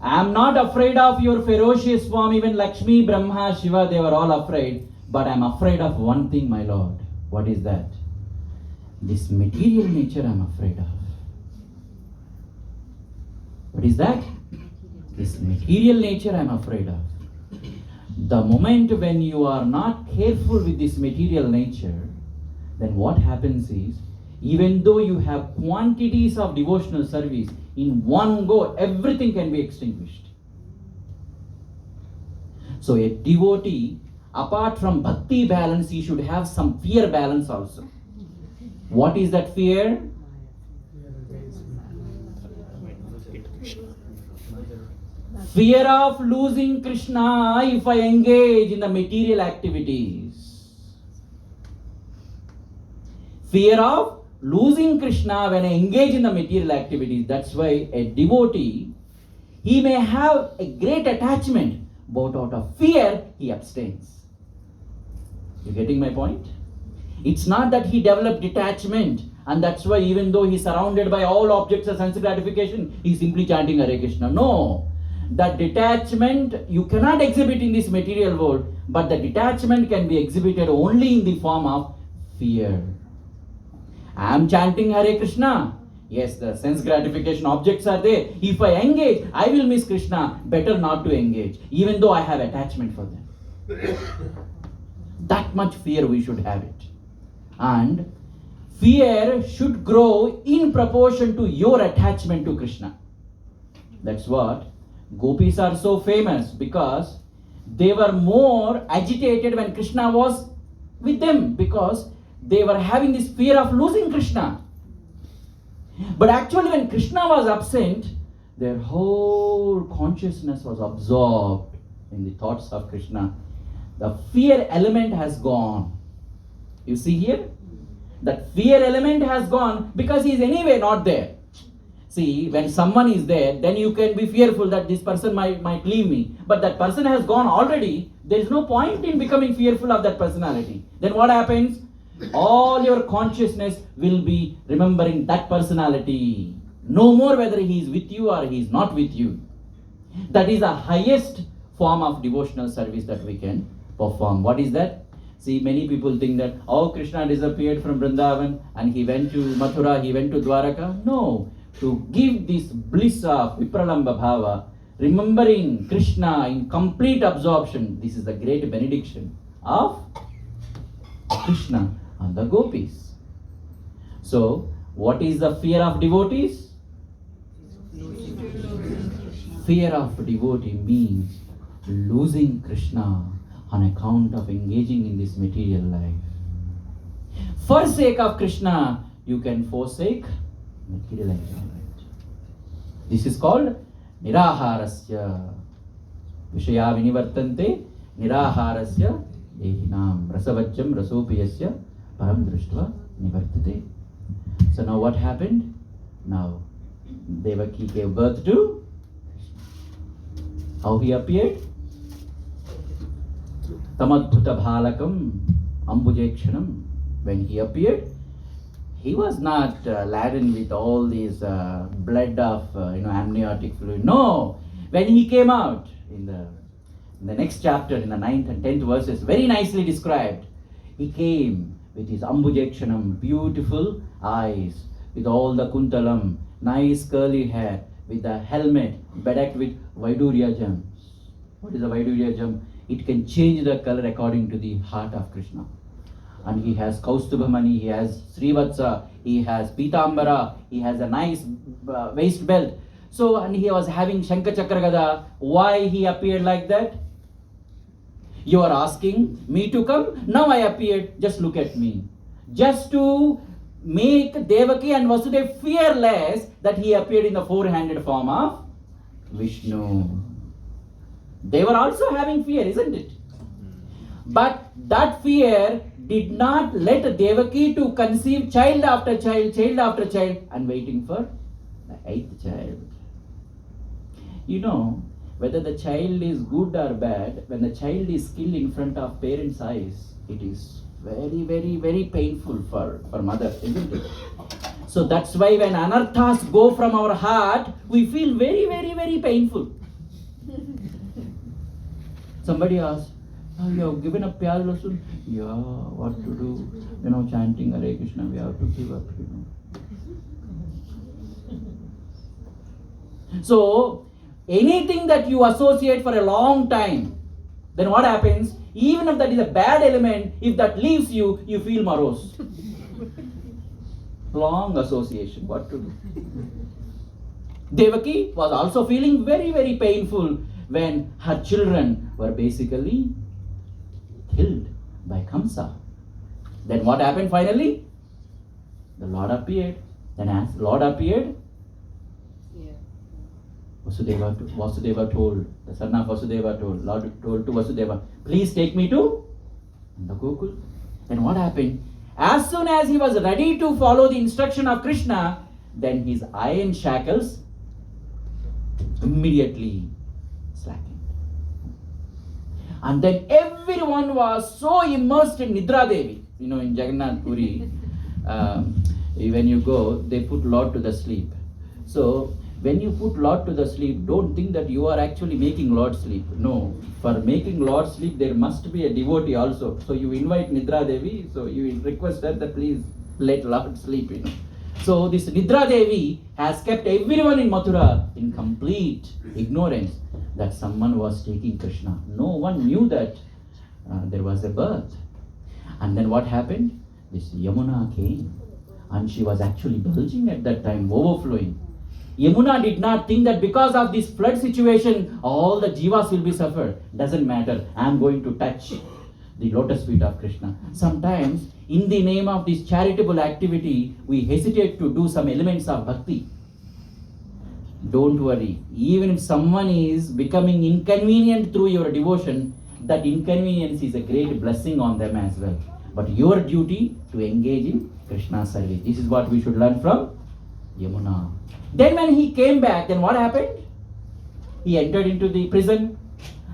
I am not afraid of your ferocious form. Even Lakshmi, Brahma, Shiva, they were all afraid. But I am afraid of one thing, my Lord. What is that? This material nature I am afraid of. What is that? This material nature I am afraid of. The moment when you are not careful with this material nature, then what happens is, even though you have quantities of devotional service, in one go, everything can be extinguished. So a devotee, apart from bhakti balance, he should have some fear balance also. What is that fear? Fear of losing Krishna if I engage in the material activities. Fear of losing Krishna when I engage in the material activities. That's why a devotee, he may have a great attachment, but out of fear, he abstains. You getting my point? It's not that he developed detachment, and that's why even though he's surrounded by all objects of sense gratification, he's simply chanting Hare Krishna. No. That detachment you cannot exhibit in this material world, but the detachment can be exhibited only in the form of fear. I am chanting Hare Krishna. Yes, the sense gratification objects are there. If I engage, I will miss Krishna. Better not to engage, even though I have attachment for them. That much fear we should have it. And fear should grow in proportion to your attachment to Krishna. That's what Gopis are so famous, because they were more agitated when Krishna was with them, because they were having this fear of losing Krishna. But actually when Krishna was absent, their whole consciousness was absorbed in the thoughts of Krishna. The fear element has gone. You see here? That fear element has gone because he is anyway not there. See, when someone is there, then you can be fearful that this person might leave me. But that person has gone already. There is no point in becoming fearful of that personality. Then what happens? All your consciousness will be remembering that personality. No more whether he is with you or he is not with you. That is the highest form of devotional service that we can perform. What is that? See, many people think that, oh, Krishna disappeared from Vrindavan and he went to Mathura, he went to Dwaraka. No, to give this bliss of Vipralamba Bhava, remembering Krishna in complete absorption, this is the great benediction of Krishna and the gopis. So, what is the fear of devotees? Fear of devotee means losing Krishna on account of engaging in this material life. For sake of Krishna, you can forsake material enjoyment. This is called Niraharasya. Vishaya vinivartante Niraharasya Dehinam Rasavajjam Rasopiyasya Param Drishtva Nivartate. So now what happened? Now Devaki gave birth to Krishna. How he appeared? Tamadbhuta Bhalakam Ambujekshanam. When he appeared, he was not laden with all these blood of amniotic fluid. No, when he came out in the next chapter, in the 9th and 10th verses, very nicely described. He came with his ambujekshanam, beautiful eyes, with all the kuntalam, nice curly hair, with the helmet bedecked with Vaidurya gems. What is a Vaidurya gem? It can change the color according to the heart of Krishna. And he has Kaustubhamani, he has Srivatsa, he has Pitambara, he has a nice waist belt. So, and he was having Shankachakra Gada. Why he appeared like that? You are asking me to come? Now I appeared, just look at me. Just to make Devaki and Vasudev fearless that he appeared in the four-handed form of Vishnu. They were also having fear, isn't it? But that fear did not let Devaki to conceive child after child, and waiting for the 8th child. You know, whether the child is good or bad, when the child is killed in front of parents' eyes, it is very, very, very painful for mother, isn't it? So that's why when anarthas go from our heart, we feel very, very, very painful. Somebody asks, oh, you have given up Pyar Lasun? Yeah, what to do? Chanting Hare Krishna, we have to give up, So, anything that you associate for a long time, then what happens? Even if that is a bad element, if that leaves you, you feel morose. Long association, what to do? Devaki was also feeling very, very painful when her children were basically killed by Kamsa. Then what happened finally? The Lord appeared. Then as Lord appeared, Vasudeva told, the son of Vasudeva told, Lord told to Vasudeva, please take me to the Gokul. Then what happened? As soon as he was ready to follow the instruction of Krishna, then his iron shackles immediately slackened. And then everyone was so immersed in Nidra Devi. In Jagannath Puri, when you go, they put Lord to the sleep. So, when you put Lord to the sleep, don't think that you are actually making Lord sleep. No, for making Lord sleep, there must be a devotee also. So you invite Nidra Devi, so you request her that please let Lord sleep, So this Nidra Devi has kept everyone in Mathura in complete ignorance that someone was taking Krishna. No one knew that there was a birth. And then what happened? This Yamuna came and she was actually bulging at that time, overflowing. Yamuna did not think that because of this flood situation, all the jivas will be suffered. Doesn't matter. I am going to touch the lotus feet of Krishna. Sometimes, in the name of this charitable activity, we hesitate to do some elements of bhakti. Don't worry. Even if someone is becoming inconvenient through your devotion, that inconvenience is a great blessing on them as well. But your duty to engage in Krishna's service. This is what we should learn from Yamuna. Then when he came back, then what happened? He entered into the prison.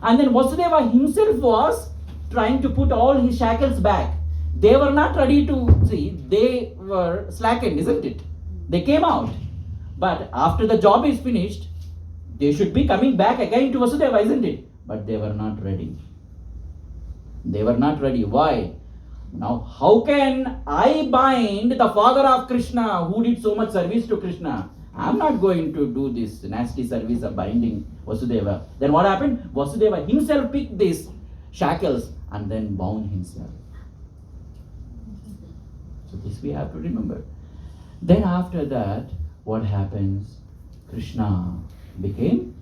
And then Vasudeva himself was trying to put all his shackles back. They were not ready to see. They were slackened, isn't it? They came out. But after the job is finished, they should be coming back again to Vasudeva, isn't it? But they were not ready. They were not ready. Why? Now, how can I bind the father of Krishna who did so much service to Krishna? I'm not going to do this nasty service of binding Vasudeva. Then what happened? Vasudeva himself picked these shackles and then bound himself. So this we have to remember. Then after that, what happens? Krishna became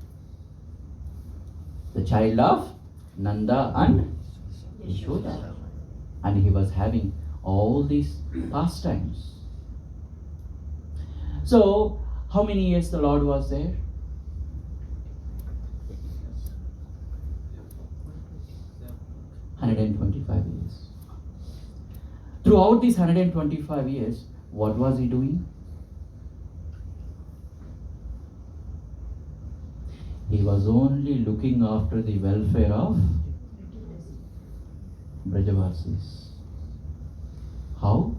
the child of Nanda and Yashoda. And he was having all these pastimes. So, how many years the Lord was there? $125 years. Throughout these 125 years, what was he doing? He was only looking after the welfare of Brajavasis. How?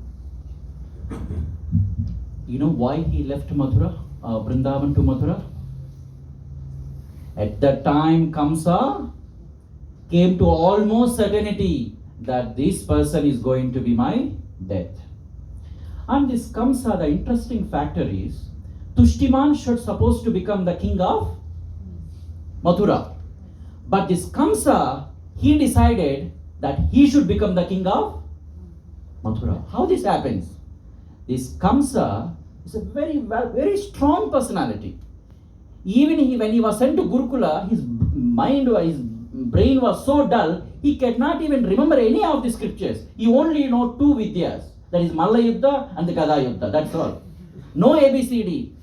You know why he left Mathura, Vrindavan to Mathura? At that time, Kamsa came to almost certainty that this person is going to be my death. And this Kamsa, the interesting factor is, Tushtiman should supposed to become the king of Mathura. But this Kamsa, he decided that he should become the king of Mathura. How this happens? This Kamsa is a very strong personality. Even when he was sent to Gurukula, his brain was so dull, he cannot even remember any of the scriptures. He only know two Vidyas, that is Malla Yuddha and the Gada Yuddha, that's all. No ABCD.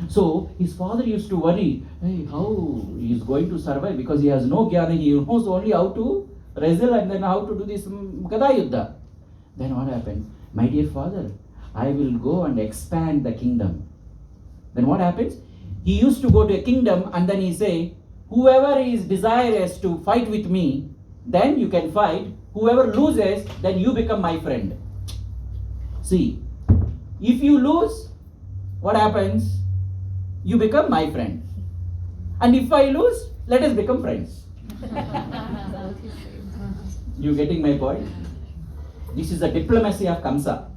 So his father used to worry, hey, how he is going to survive, because he has no jnana, he knows only how to wrestle and then how to do this Gada Yuddha. Then what happened? My dear father, I will go and expand the kingdom. Then what happens? He used to go to a kingdom and then he say, whoever is desirous to fight with me, then you can fight. Whoever loses, then you become my friend. See, if you lose, what happens? You become my friend. And if I lose, let us become friends. You getting my point? This is the diplomacy of Kamsa.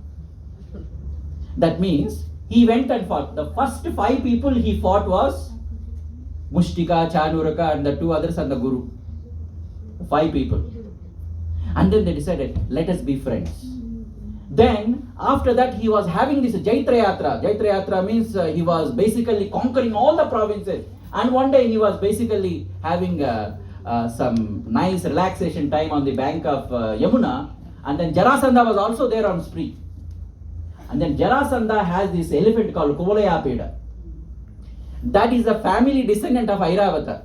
That means he went and fought. The first 5 people he fought was Mushtika, Chanuraka and the 2 others and the Guru. 5 people. And then they decided, let us be friends. Then after that he was having this Jaitra Yatra. Jaitra Yatra means he was basically conquering all the provinces. And one day he was basically having some nice relaxation time on the bank of Yamuna. And then Jarasandha was also there on spree. And then Jarasandha has this elephant called Kovalayapeda. That is a family descendant of Airavata.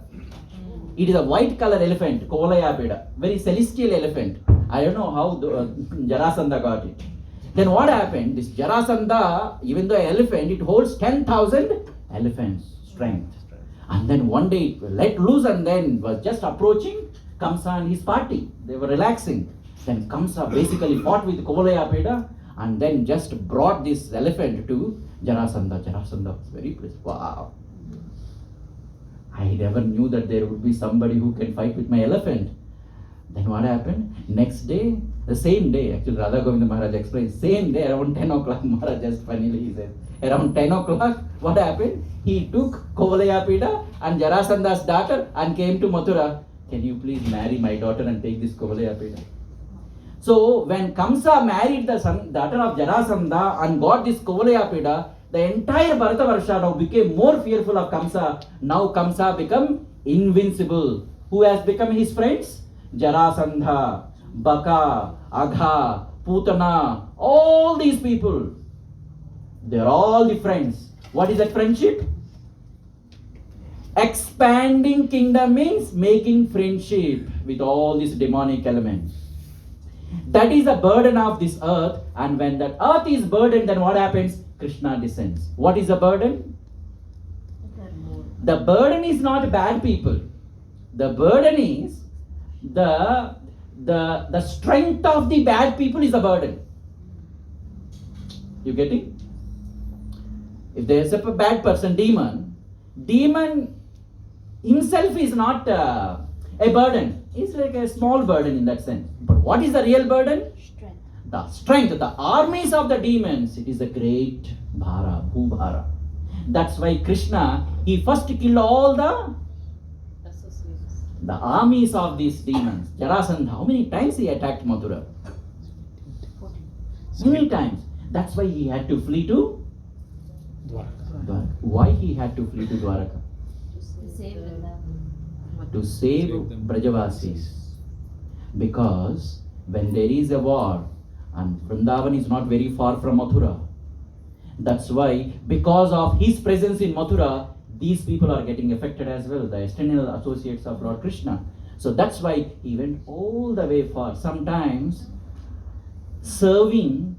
It is a white color elephant, Kovalayapeda. Very celestial elephant. I don't know how Jarasandha got it. Then what happened? This Jarasandha, even though an elephant, it holds 10,000 elephants strength. And then one day it let loose and then was just approaching Kamsa and his party. They were relaxing. Then Kamsa basically fought with Kovalayapeda and then just brought this elephant to Jarasandha. Jarasandha was very pleased. Wow. I never knew that there would be somebody who can fight with my elephant. Then what happened? Next day, the same day, actually Radha Govinda Maharaj explains, same day around 10 o'clock, Maharaj just funnily he says, around 10 o'clock, what happened? He took Kovalayapeda and Jarasandha's daughter and came to Mathura. Can you please marry my daughter and take this Kovalayapeda? So when Kamsa married the daughter of Jarasandha and got this Kovalayapeda, the entire Bharatavarsha now became more fearful of Kamsa. Now Kamsa become invincible. Who has become his friends? Jarasandha, Baka, Agha, Putana, all these people. They are all the friends. What is that friendship? Expanding kingdom means making friendship with all these demonic elements. That is the burden of this earth, and when that earth is burdened, then what happens? Krishna descends. What is the burden? The burden is not bad people. The burden is the strength of the bad people is the burden. You getting? If there is a bad person, demon himself is not a burden. is like a small burden in that sense. But what is the real burden? Strength. The strength, the armies of the demons, it is a great bhara, bhubhara. That's why Krishna, he first killed all the armies of these demons. Jarasandha, how many times he attacked Mathura? Many times. That's why he had to flee to Dwaraka. Why he had to flee to Dwaraka? To save Brajavasis. Because when there is a war, and Vrindavan is not very far from Mathura, that's why, because of his presence in Mathura, these people are getting affected as well, the external associates of Lord Krishna. So that's why he went all the way far. Sometimes serving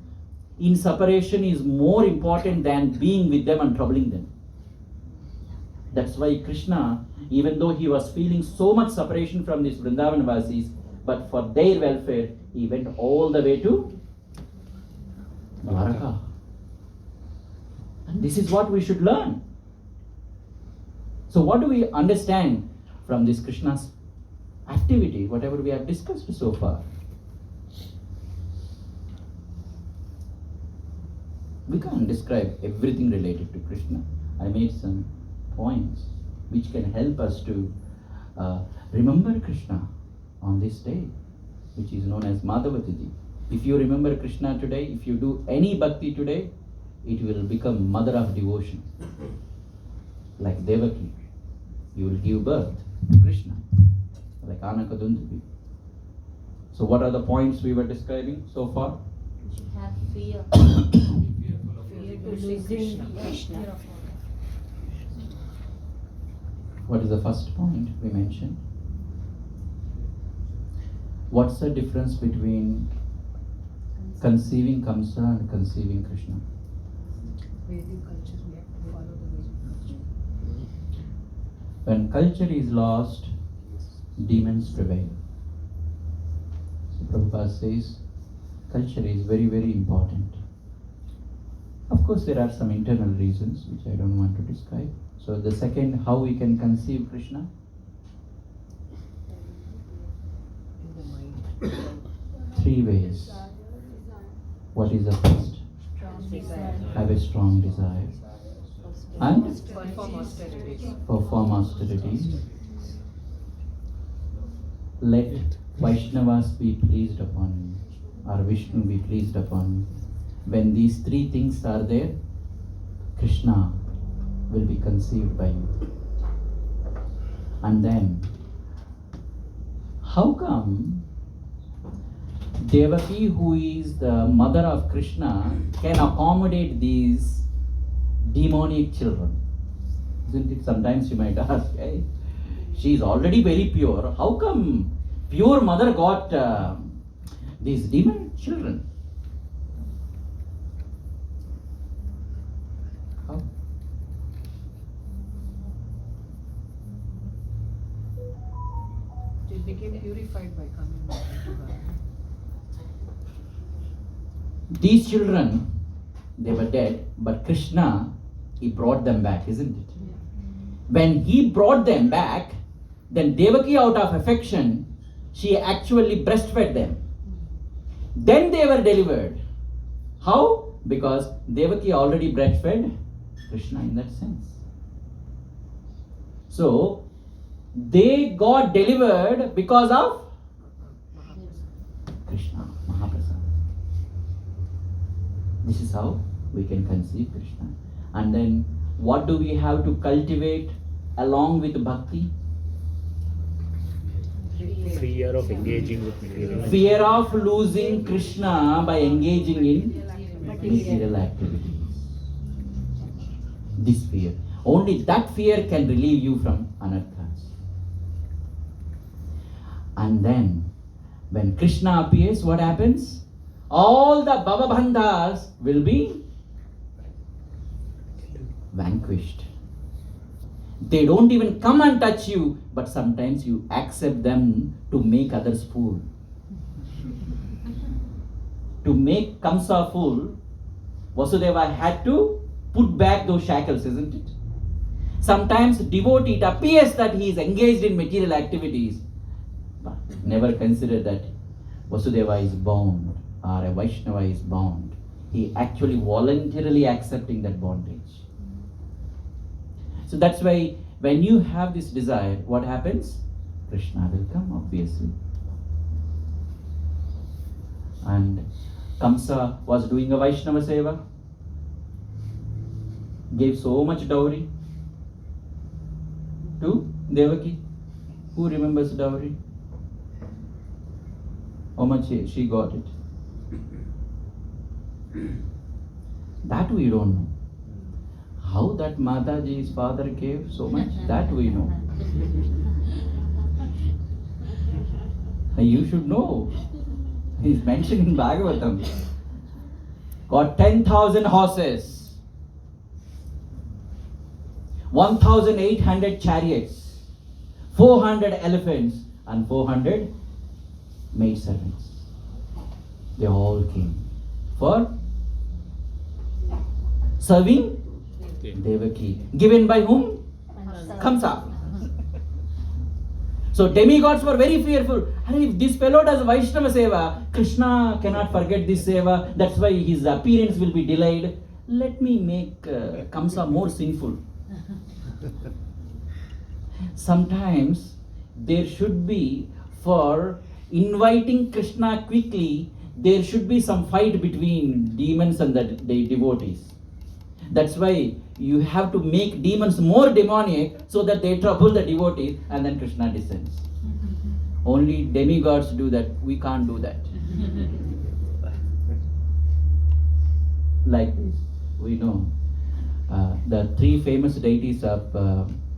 in separation is more important than being with them and troubling them. That's why Krishna, even though he was feeling so much separation from these Vrindavan Vasis, but for their welfare, he went all the way to Dwaraka. And this is what we should learn. So what do we understand from this Krishna's activity, whatever we have discussed so far? We can't describe everything related to Krishna. I made some points which can help us to remember Krishna on this day, which is known as Madhava Tithi. If you remember Krishna today, if you do any bhakti today, it will become mother of devotion. Like Devaki, you will give birth to Krishna, like Anakadundavi. So what are the points we were describing so far? Have fear. Losing Krishna. What is the first point we mentioned? What's the difference between conceiving Kamsa and conceiving Krishna? Vedic culture, we have to follow the Vedic culture. When culture is lost, demons prevail. So Prabhupada says, culture is very, very important. Of course, there are some internal reasons which I don't want to describe. So the second, how we can conceive Krishna? In the mind. 3 ways. What is the first? Strong desire. Have a strong desire. And Perform austerities. perform austerities. Let Vaishnavas be pleased upon you, or Vishnu be pleased upon you. When these 3 things are there, Krishna will be conceived by you. And then, how come Devaki, who is the mother of Krishna, can accommodate these demonic children? Isn't it? Sometimes you might ask, hey, she is already very pure. How come pure mother got these demon children? How? They became purified by coming back into her. These children, they were dead, but Krishna, he brought them back, isn't it? When he brought them back, then Devaki, out of affection, she actually breastfed them. Then they were delivered. How? Because Devaki already breastfed Krishna in that sense. So, they got delivered because of Krishna, Mahaprasad. This is how we can conceive Krishna. And then, what do we have to cultivate along with bhakti? Fear of engaging with material. Fear of losing Krishna by engaging in material activities. This fear. Only that fear can relieve you from anarthas. And then, when Krishna appears, what happens? All the bhavabandhas will be vanquished. They don't even come and touch you, but sometimes you accept them to make others fool. To make Kamsa fool, Vasudeva had to put back those shackles, isn't it? Sometimes devotee, it appears that he is engaged in material activities, but never considered that Vasudeva is bound or a Vaishnava is bound. He actually voluntarily accepting that bondage. So that's why when you have this desire, what happens? Krishna will come, obviously. And Kamsa was doing a Vaishnava seva, gave so much dowry to Devaki. Who remembers dowry? How much she got it? That we don't know. How that Mataji's father gave so much, that we know. You should know. He's mentioned in Bhagavatam. Got 10,000 horses, 1,800 chariots, 400 elephants, and 400 maidservants. They all came for serving Devaki. Given by whom? Kamsa. So demigods were very fearful. If this fellow does Vaishnava seva, Krishna cannot forget this seva. That's why his appearance will be delayed. Let me make Kamsa more sinful. Sometimes there should be, for inviting Krishna quickly, there should be some fight between demons and the devotees. That's why you have to make demons more demoniac so that they trouble the devotees and then Krishna descends. Only demigods do that. We can't do that. Like this, we know the three famous deities of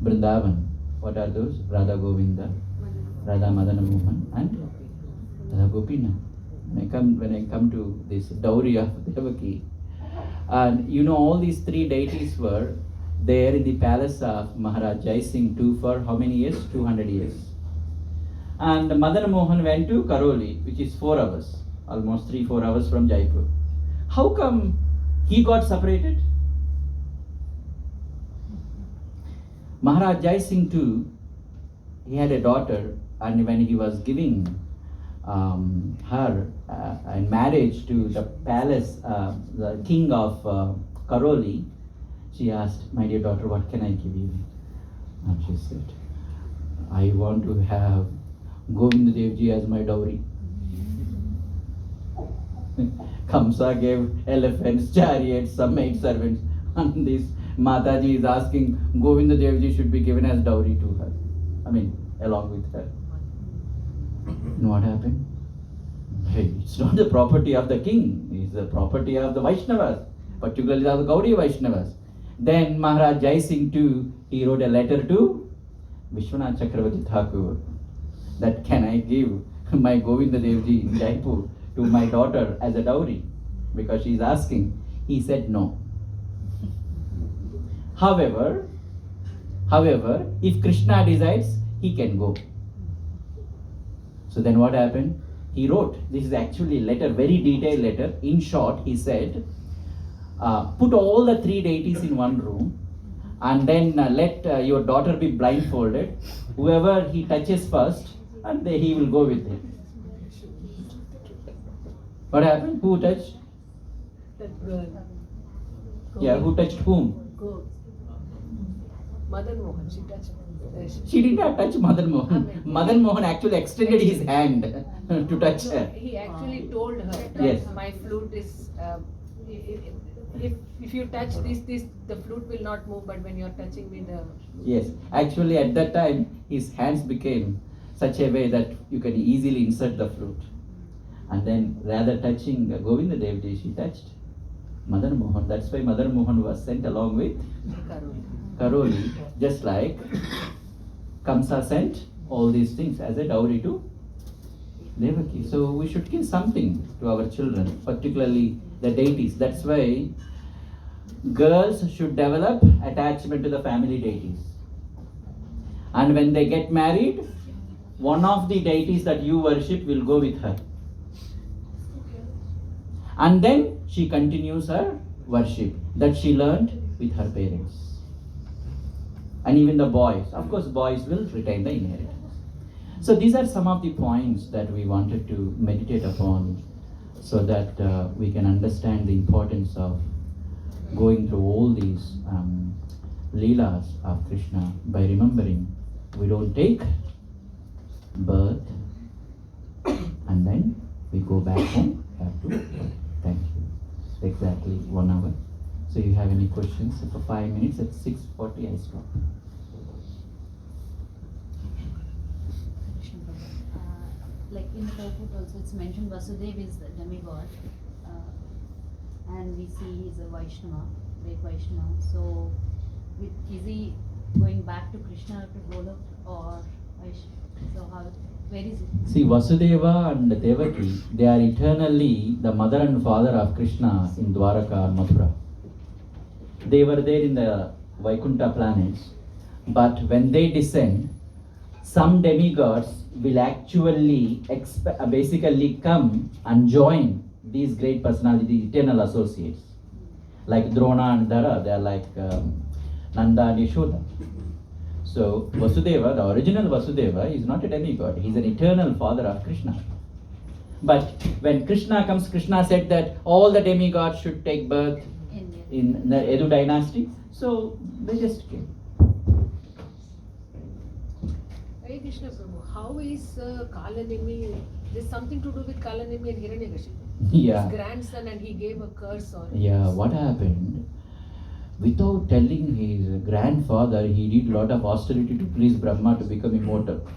Vrindavan. What are those? Radha Govinda, Radha Madana Mohan, and Radha Gopina. When I come to this dowry of Devaki, and you know all these three deities were there in the palace of Maharaj Jai Singh II for how many years? 200 years. And Madan Mohan went to Karoli, which is 4 hours, almost 3-4 hours from Jaipur. How come he got separated? Maharaj Jai Singh II, he had a daughter, and when he was giving her in marriage to the palace, the king of Karoli, she asked, "My dear daughter, what can I give you?" And she said, "I want to have Govinda Devji as my dowry." Kamsa gave elephants, chariots, some maidservants, and this Mataji is asking Govinda Devji should be given as dowry to her. I mean, along with her. And what happened? Hey, it's not the property of the king, it's the property of the Vaishnavas, particularly of the Gaudiya Vaishnavas. Then Maharaj Jai Singh II, he wrote a letter to Vishwanath Chakravarti Thakur that can I give my Govinda Devji in Jaipur to my daughter as a dowry, because she is asking. He said no. However, if Krishna decides, he can go. So then what happened? He wrote, this is actually a letter, very detailed letter. In short, he said, put all the 3 deities in one room and then let your daughter be blindfolded. Whoever he touches first, and he will go with him. What happened? Who touched? That girl. Yeah, who touched whom? Go. Madan Mohan, she touched. She did not touch Madan Mohan. Madan Mohan actually extended his hand to touch No, her. he actually told her that Yes. my flute is. If you touch this, the flute will not move. But when you are touching me, the. Yes, actually at that time his hands became such a way that you can easily insert the flute. And then rather touching Govinda Devji, she touched Madan Mohan. That's why Madan Mohan was sent along with Karoli, just like Kamsa sent all these things as a dowry to Devaki. So we should give something to our children, particularly the deities. That's why girls should develop attachment to the family deities. And when they get married, one of the deities that you worship will go with her. And then she continues her worship that she learned with her parents. And even the boys, of course, boys will retain the inheritance. So these are some of the points that we wanted to meditate upon so that we can understand the importance of going through all these leelas of Krishna by remembering we don't take birth and then we go back home after. Thank you. Exactly 1 hour. So you have any questions? For 5 minutes at 6:40 I stop. Like in the Prabhupada also it's mentioned Vasudeva is the demigod, and we see he's a Vaishnava, great Vaishnava. So is he going back to Krishna to Golok or so how, where is it? See, Vasudeva and Devaki, they are eternally the mother and father of Krishna in Dwaraka or Mathura. They were there in the Vaikuntha planets, but when they descend, some demigods will actually basically come and join these great personalities, eternal associates. Like Drona and Dhara, they are like Nanda and Yashoda. So Vasudeva, the original Vasudeva, is not a demigod. He is an eternal father of Krishna. But when Krishna comes, Krishna said that all the demigods should take birth in the Edu dynasty. So they just came. Hare Krishna Prabhu, how is Kalanemi, there's something to do with Kalanemi and Hiranyakashipu. Yeah. His grandson, and he gave a curse on Yeah, what happened? Without telling his grandfather, he did lot of austerity to please Brahma to become immortal.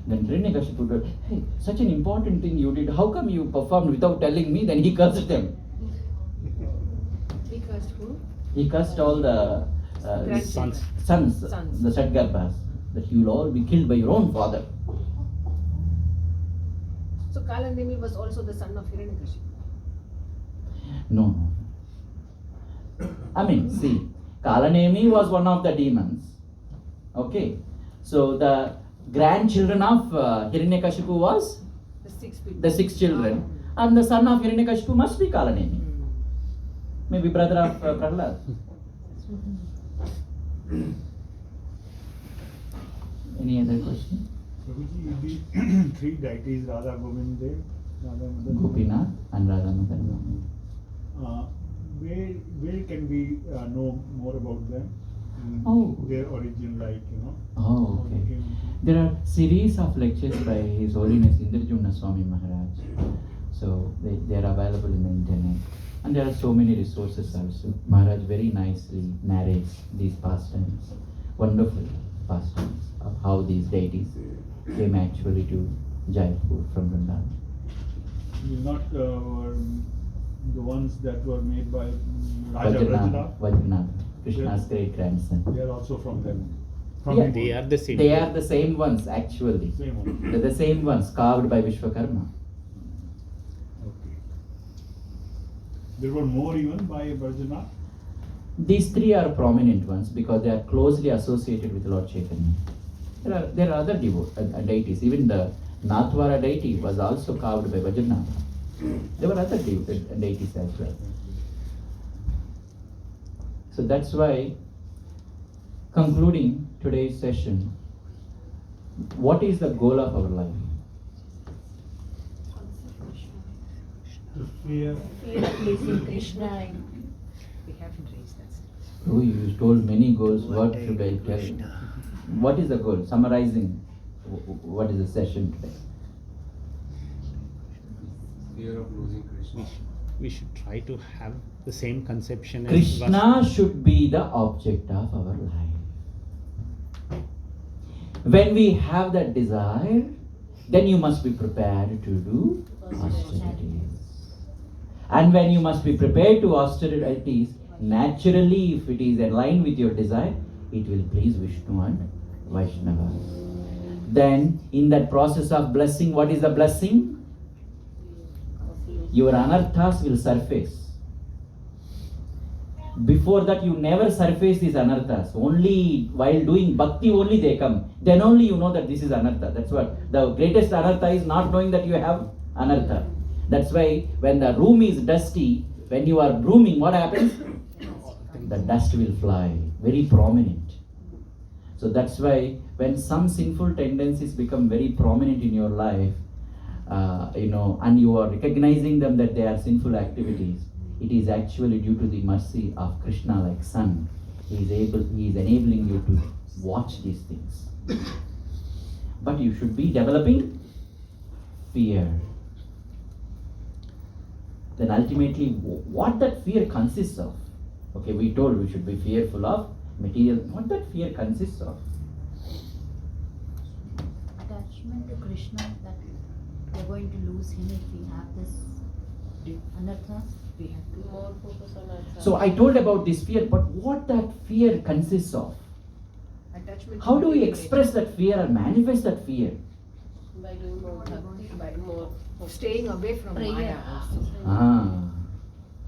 Then Hiranyakashipu told, hey, such an important thing you did, how come you performed without telling me? Then he cursed them. He cursed who? He cursed all the Grandchildren. sons, Sons. the Satgarbhas, that you will all be killed by your own father. So Kalanemi was also the son of Hiranyakashipu. No. I mean, see, Kalanemi was one of the demons. Okay. So the grandchildren of Hiranyakashipu was The 6 people. the 6 children. And the son of Hiranyakashipu must be Kalanemi. Maybe brother of Prahlad. Any other question? Prabhuji, the three deities, Radha Govind Dev, Radha Madan, Gopinath and Radha Madan. where can we know more about them? Oh. Their origin, like, Oh, how okay. they came to- There are series of lectures by His Holiness Indrajumna Swami Maharaj. So they are available in the internet. And there are so many resources also. Maharaj very nicely narrates these pastimes, wonderful pastimes of how these deities came actually to Jaipur from Vrindavan. Not the ones that were made by Raja Vrajala. Vajranath, Krishna's great grandson. They are also from them. Yeah. They are the same. They are the same ones actually. Same one. They're the same ones carved by Vishwakarma. Okay. There were more even by Vrajanath. These three are prominent ones because they are closely associated with Lord Chaitanya. There are other deities. Even the Nathwara deity was also carved by Vajranath. There were other deities as well. So that's why, concluding today's session, what is the goal of our life? To fear. Fear of pleasing Krishna, and we haven't raised that. Oh, you told many goals. What should I tell? What is the goal? Summarizing, what is the session today? Fear of losing Krishna. We should try to have the same conception as Krishna should be the object of our life. When we have that desire, then you must be prepared to do austerities. And when you must be prepared to austerities, naturally, if it is in line with your desire, it will please Vishnu and Vaishnava. Then, in that process of blessing, what is the blessing? Your anarthas will surface. Before that, you never surface these anarthas. Only while doing bhakti, only they come. Then only you know that this is anartha. That's what the greatest anartha is, not knowing that you have anartha. That's why when the room is dusty, when you are brooming, what happens? The dust will fly, very prominent. So So that's why when some sinful tendencies become very prominent in your life, and you are recognizing them that they are sinful activities, it is actually due to the mercy of Krishna like Son. He is enabling you to watch these things. But you should be developing fear. Then ultimately, what that fear consists of? Okay, we told we should be fearful of material. What that fear consists of? Attachment to Krishna, that we are going to lose him if we have this anarthas. We have to More focus on ourselves. So I told about this fear, but what that fear consists of? attachment. How to do we material express that fear or manifest that fear? By doing more bhakti, by more nature. Staying away from Prayer. Maya also.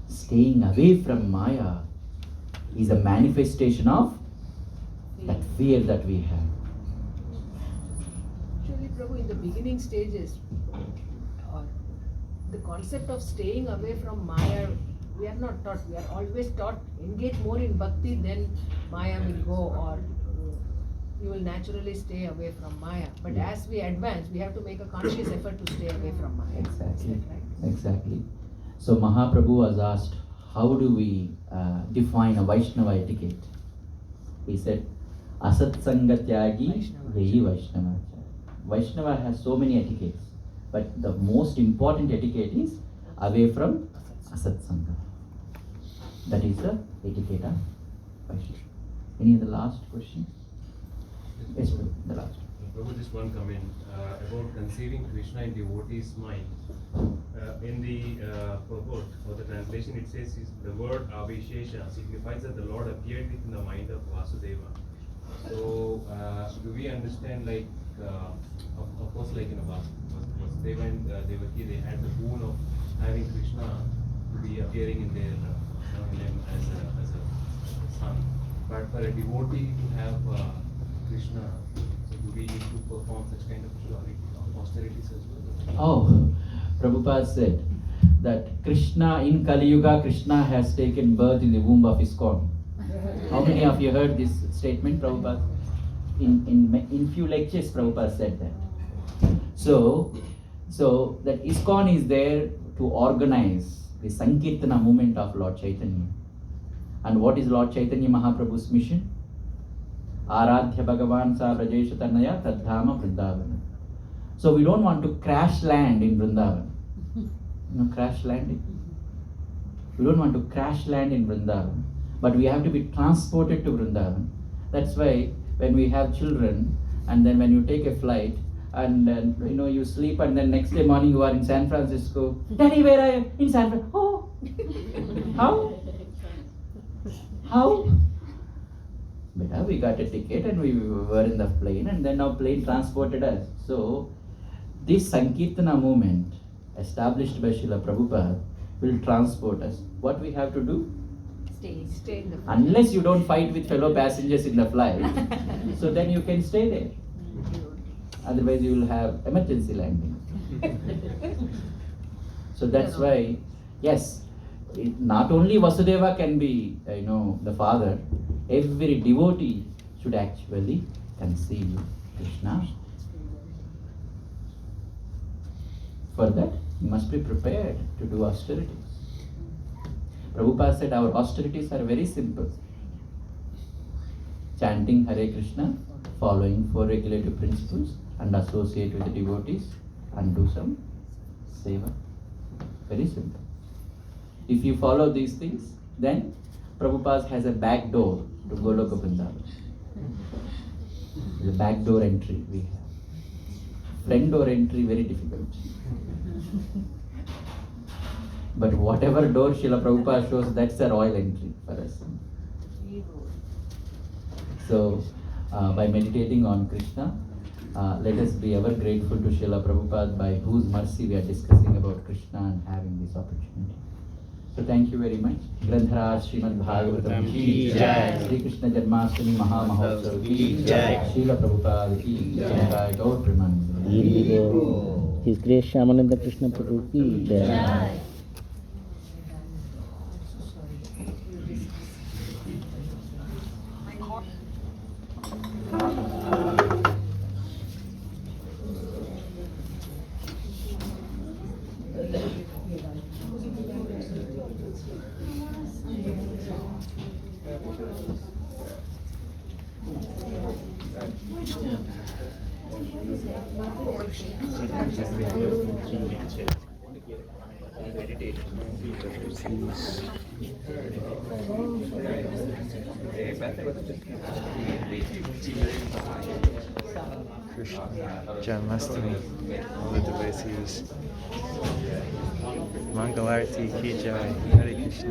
Staying away from Maya is a manifestation of that fear that we have. Actually, Prabhu, in the beginning stages, or the concept of staying away from Maya, we are not taught. We are always taught engage more in bhakti, then Maya will go, or you will naturally stay away from Maya. But Yeah. as we advance, we have to make a conscious effort to stay away from Maya. Exactly. Is that right? Exactly. So Mahaprabhu was asked, how do we define a Vaishnava etiquette? He said, Asat Sanga Tyagi Vehi Vaishnava. Vaishnava has so many etiquettes, but the most important etiquette is away from Asat Sanga. That is the etiquette of Vaishnava. Any other last question? Yes, Prabhu, the last. Prabhu, just one comment about conceiving Krishna in devotee's mind. In the purport or the translation, it says the word Avishesha signifies that the Lord appeared within the mind of Vasudeva. So, do we understand, like, of course, like in Vasudeva and Devaki, they had the boon of having Krishna to be appearing in their in them as a son. But for a devotee to have Krishna, so do we need to perform such kind of austerities as well? Oh, Prabhupada said that Krishna in Kali Yuga, Krishna has taken birth in the womb of ISKCON. How many of you heard this statement, Prabhupada? In few lectures, Prabhupada said that. So that ISKCON is there to organize the Sankirtana movement of Lord Chaitanya. And what is Lord Chaitanya Mahaprabhu's mission? Aradhya Bhagavan Sa Brajesha Tanaya Tadhama Vrindavana. So we don't want to crash land in Vrindavan. Crash landing? We don't want to crash land in Vrindavan. But we have to be transported to Vrindavan. That's why when we have children, and then when you take a flight, and then you sleep, and then next day morning you are in San Francisco. Daddy, where are you? In San Francisco. Oh, how? Beta, we got a ticket and we were in the plane, and then our plane transported us. So this Sankirtana movement established by Srila Prabhupada will transport us. What we have to do? Stay in the Unless you don't fight with fellow passengers in the flight, so then you can stay there. Otherwise you will have emergency landing. So that's why, yes, not only Vasudeva can be, the father, every devotee should actually conceive Krishna. For that, you must be prepared to do austerities. Prabhupada said our austerities are very simple. Chanting Hare Krishna, following 4 regulative principles, and associate with the devotees, and do some seva. Very simple. If you follow these things, then Prabhupada has a back door to Goloka Vrindavan. The back door entry we have. Front door entry very difficult. But whatever door Srila Prabhupada shows, that's a royal entry for us. So, by meditating on Krishna, let us be ever grateful to Srila Prabhupada, by whose mercy we are discussing about Krishna and having this opportunity. So thank you very much. Grandharaj Srimad Bhagavatam ki jai. Shri Krishna Janmastami Maha Mahotsav ki jai. Srila Prabhupada ki jai. Gaur Premanand. His Grace Shyamananda Krishna Prabhu ki jai. Sorry. Krishna, JANMASTAMI, all the devotees. Mangalarti Ki Jai, Hare Krishna.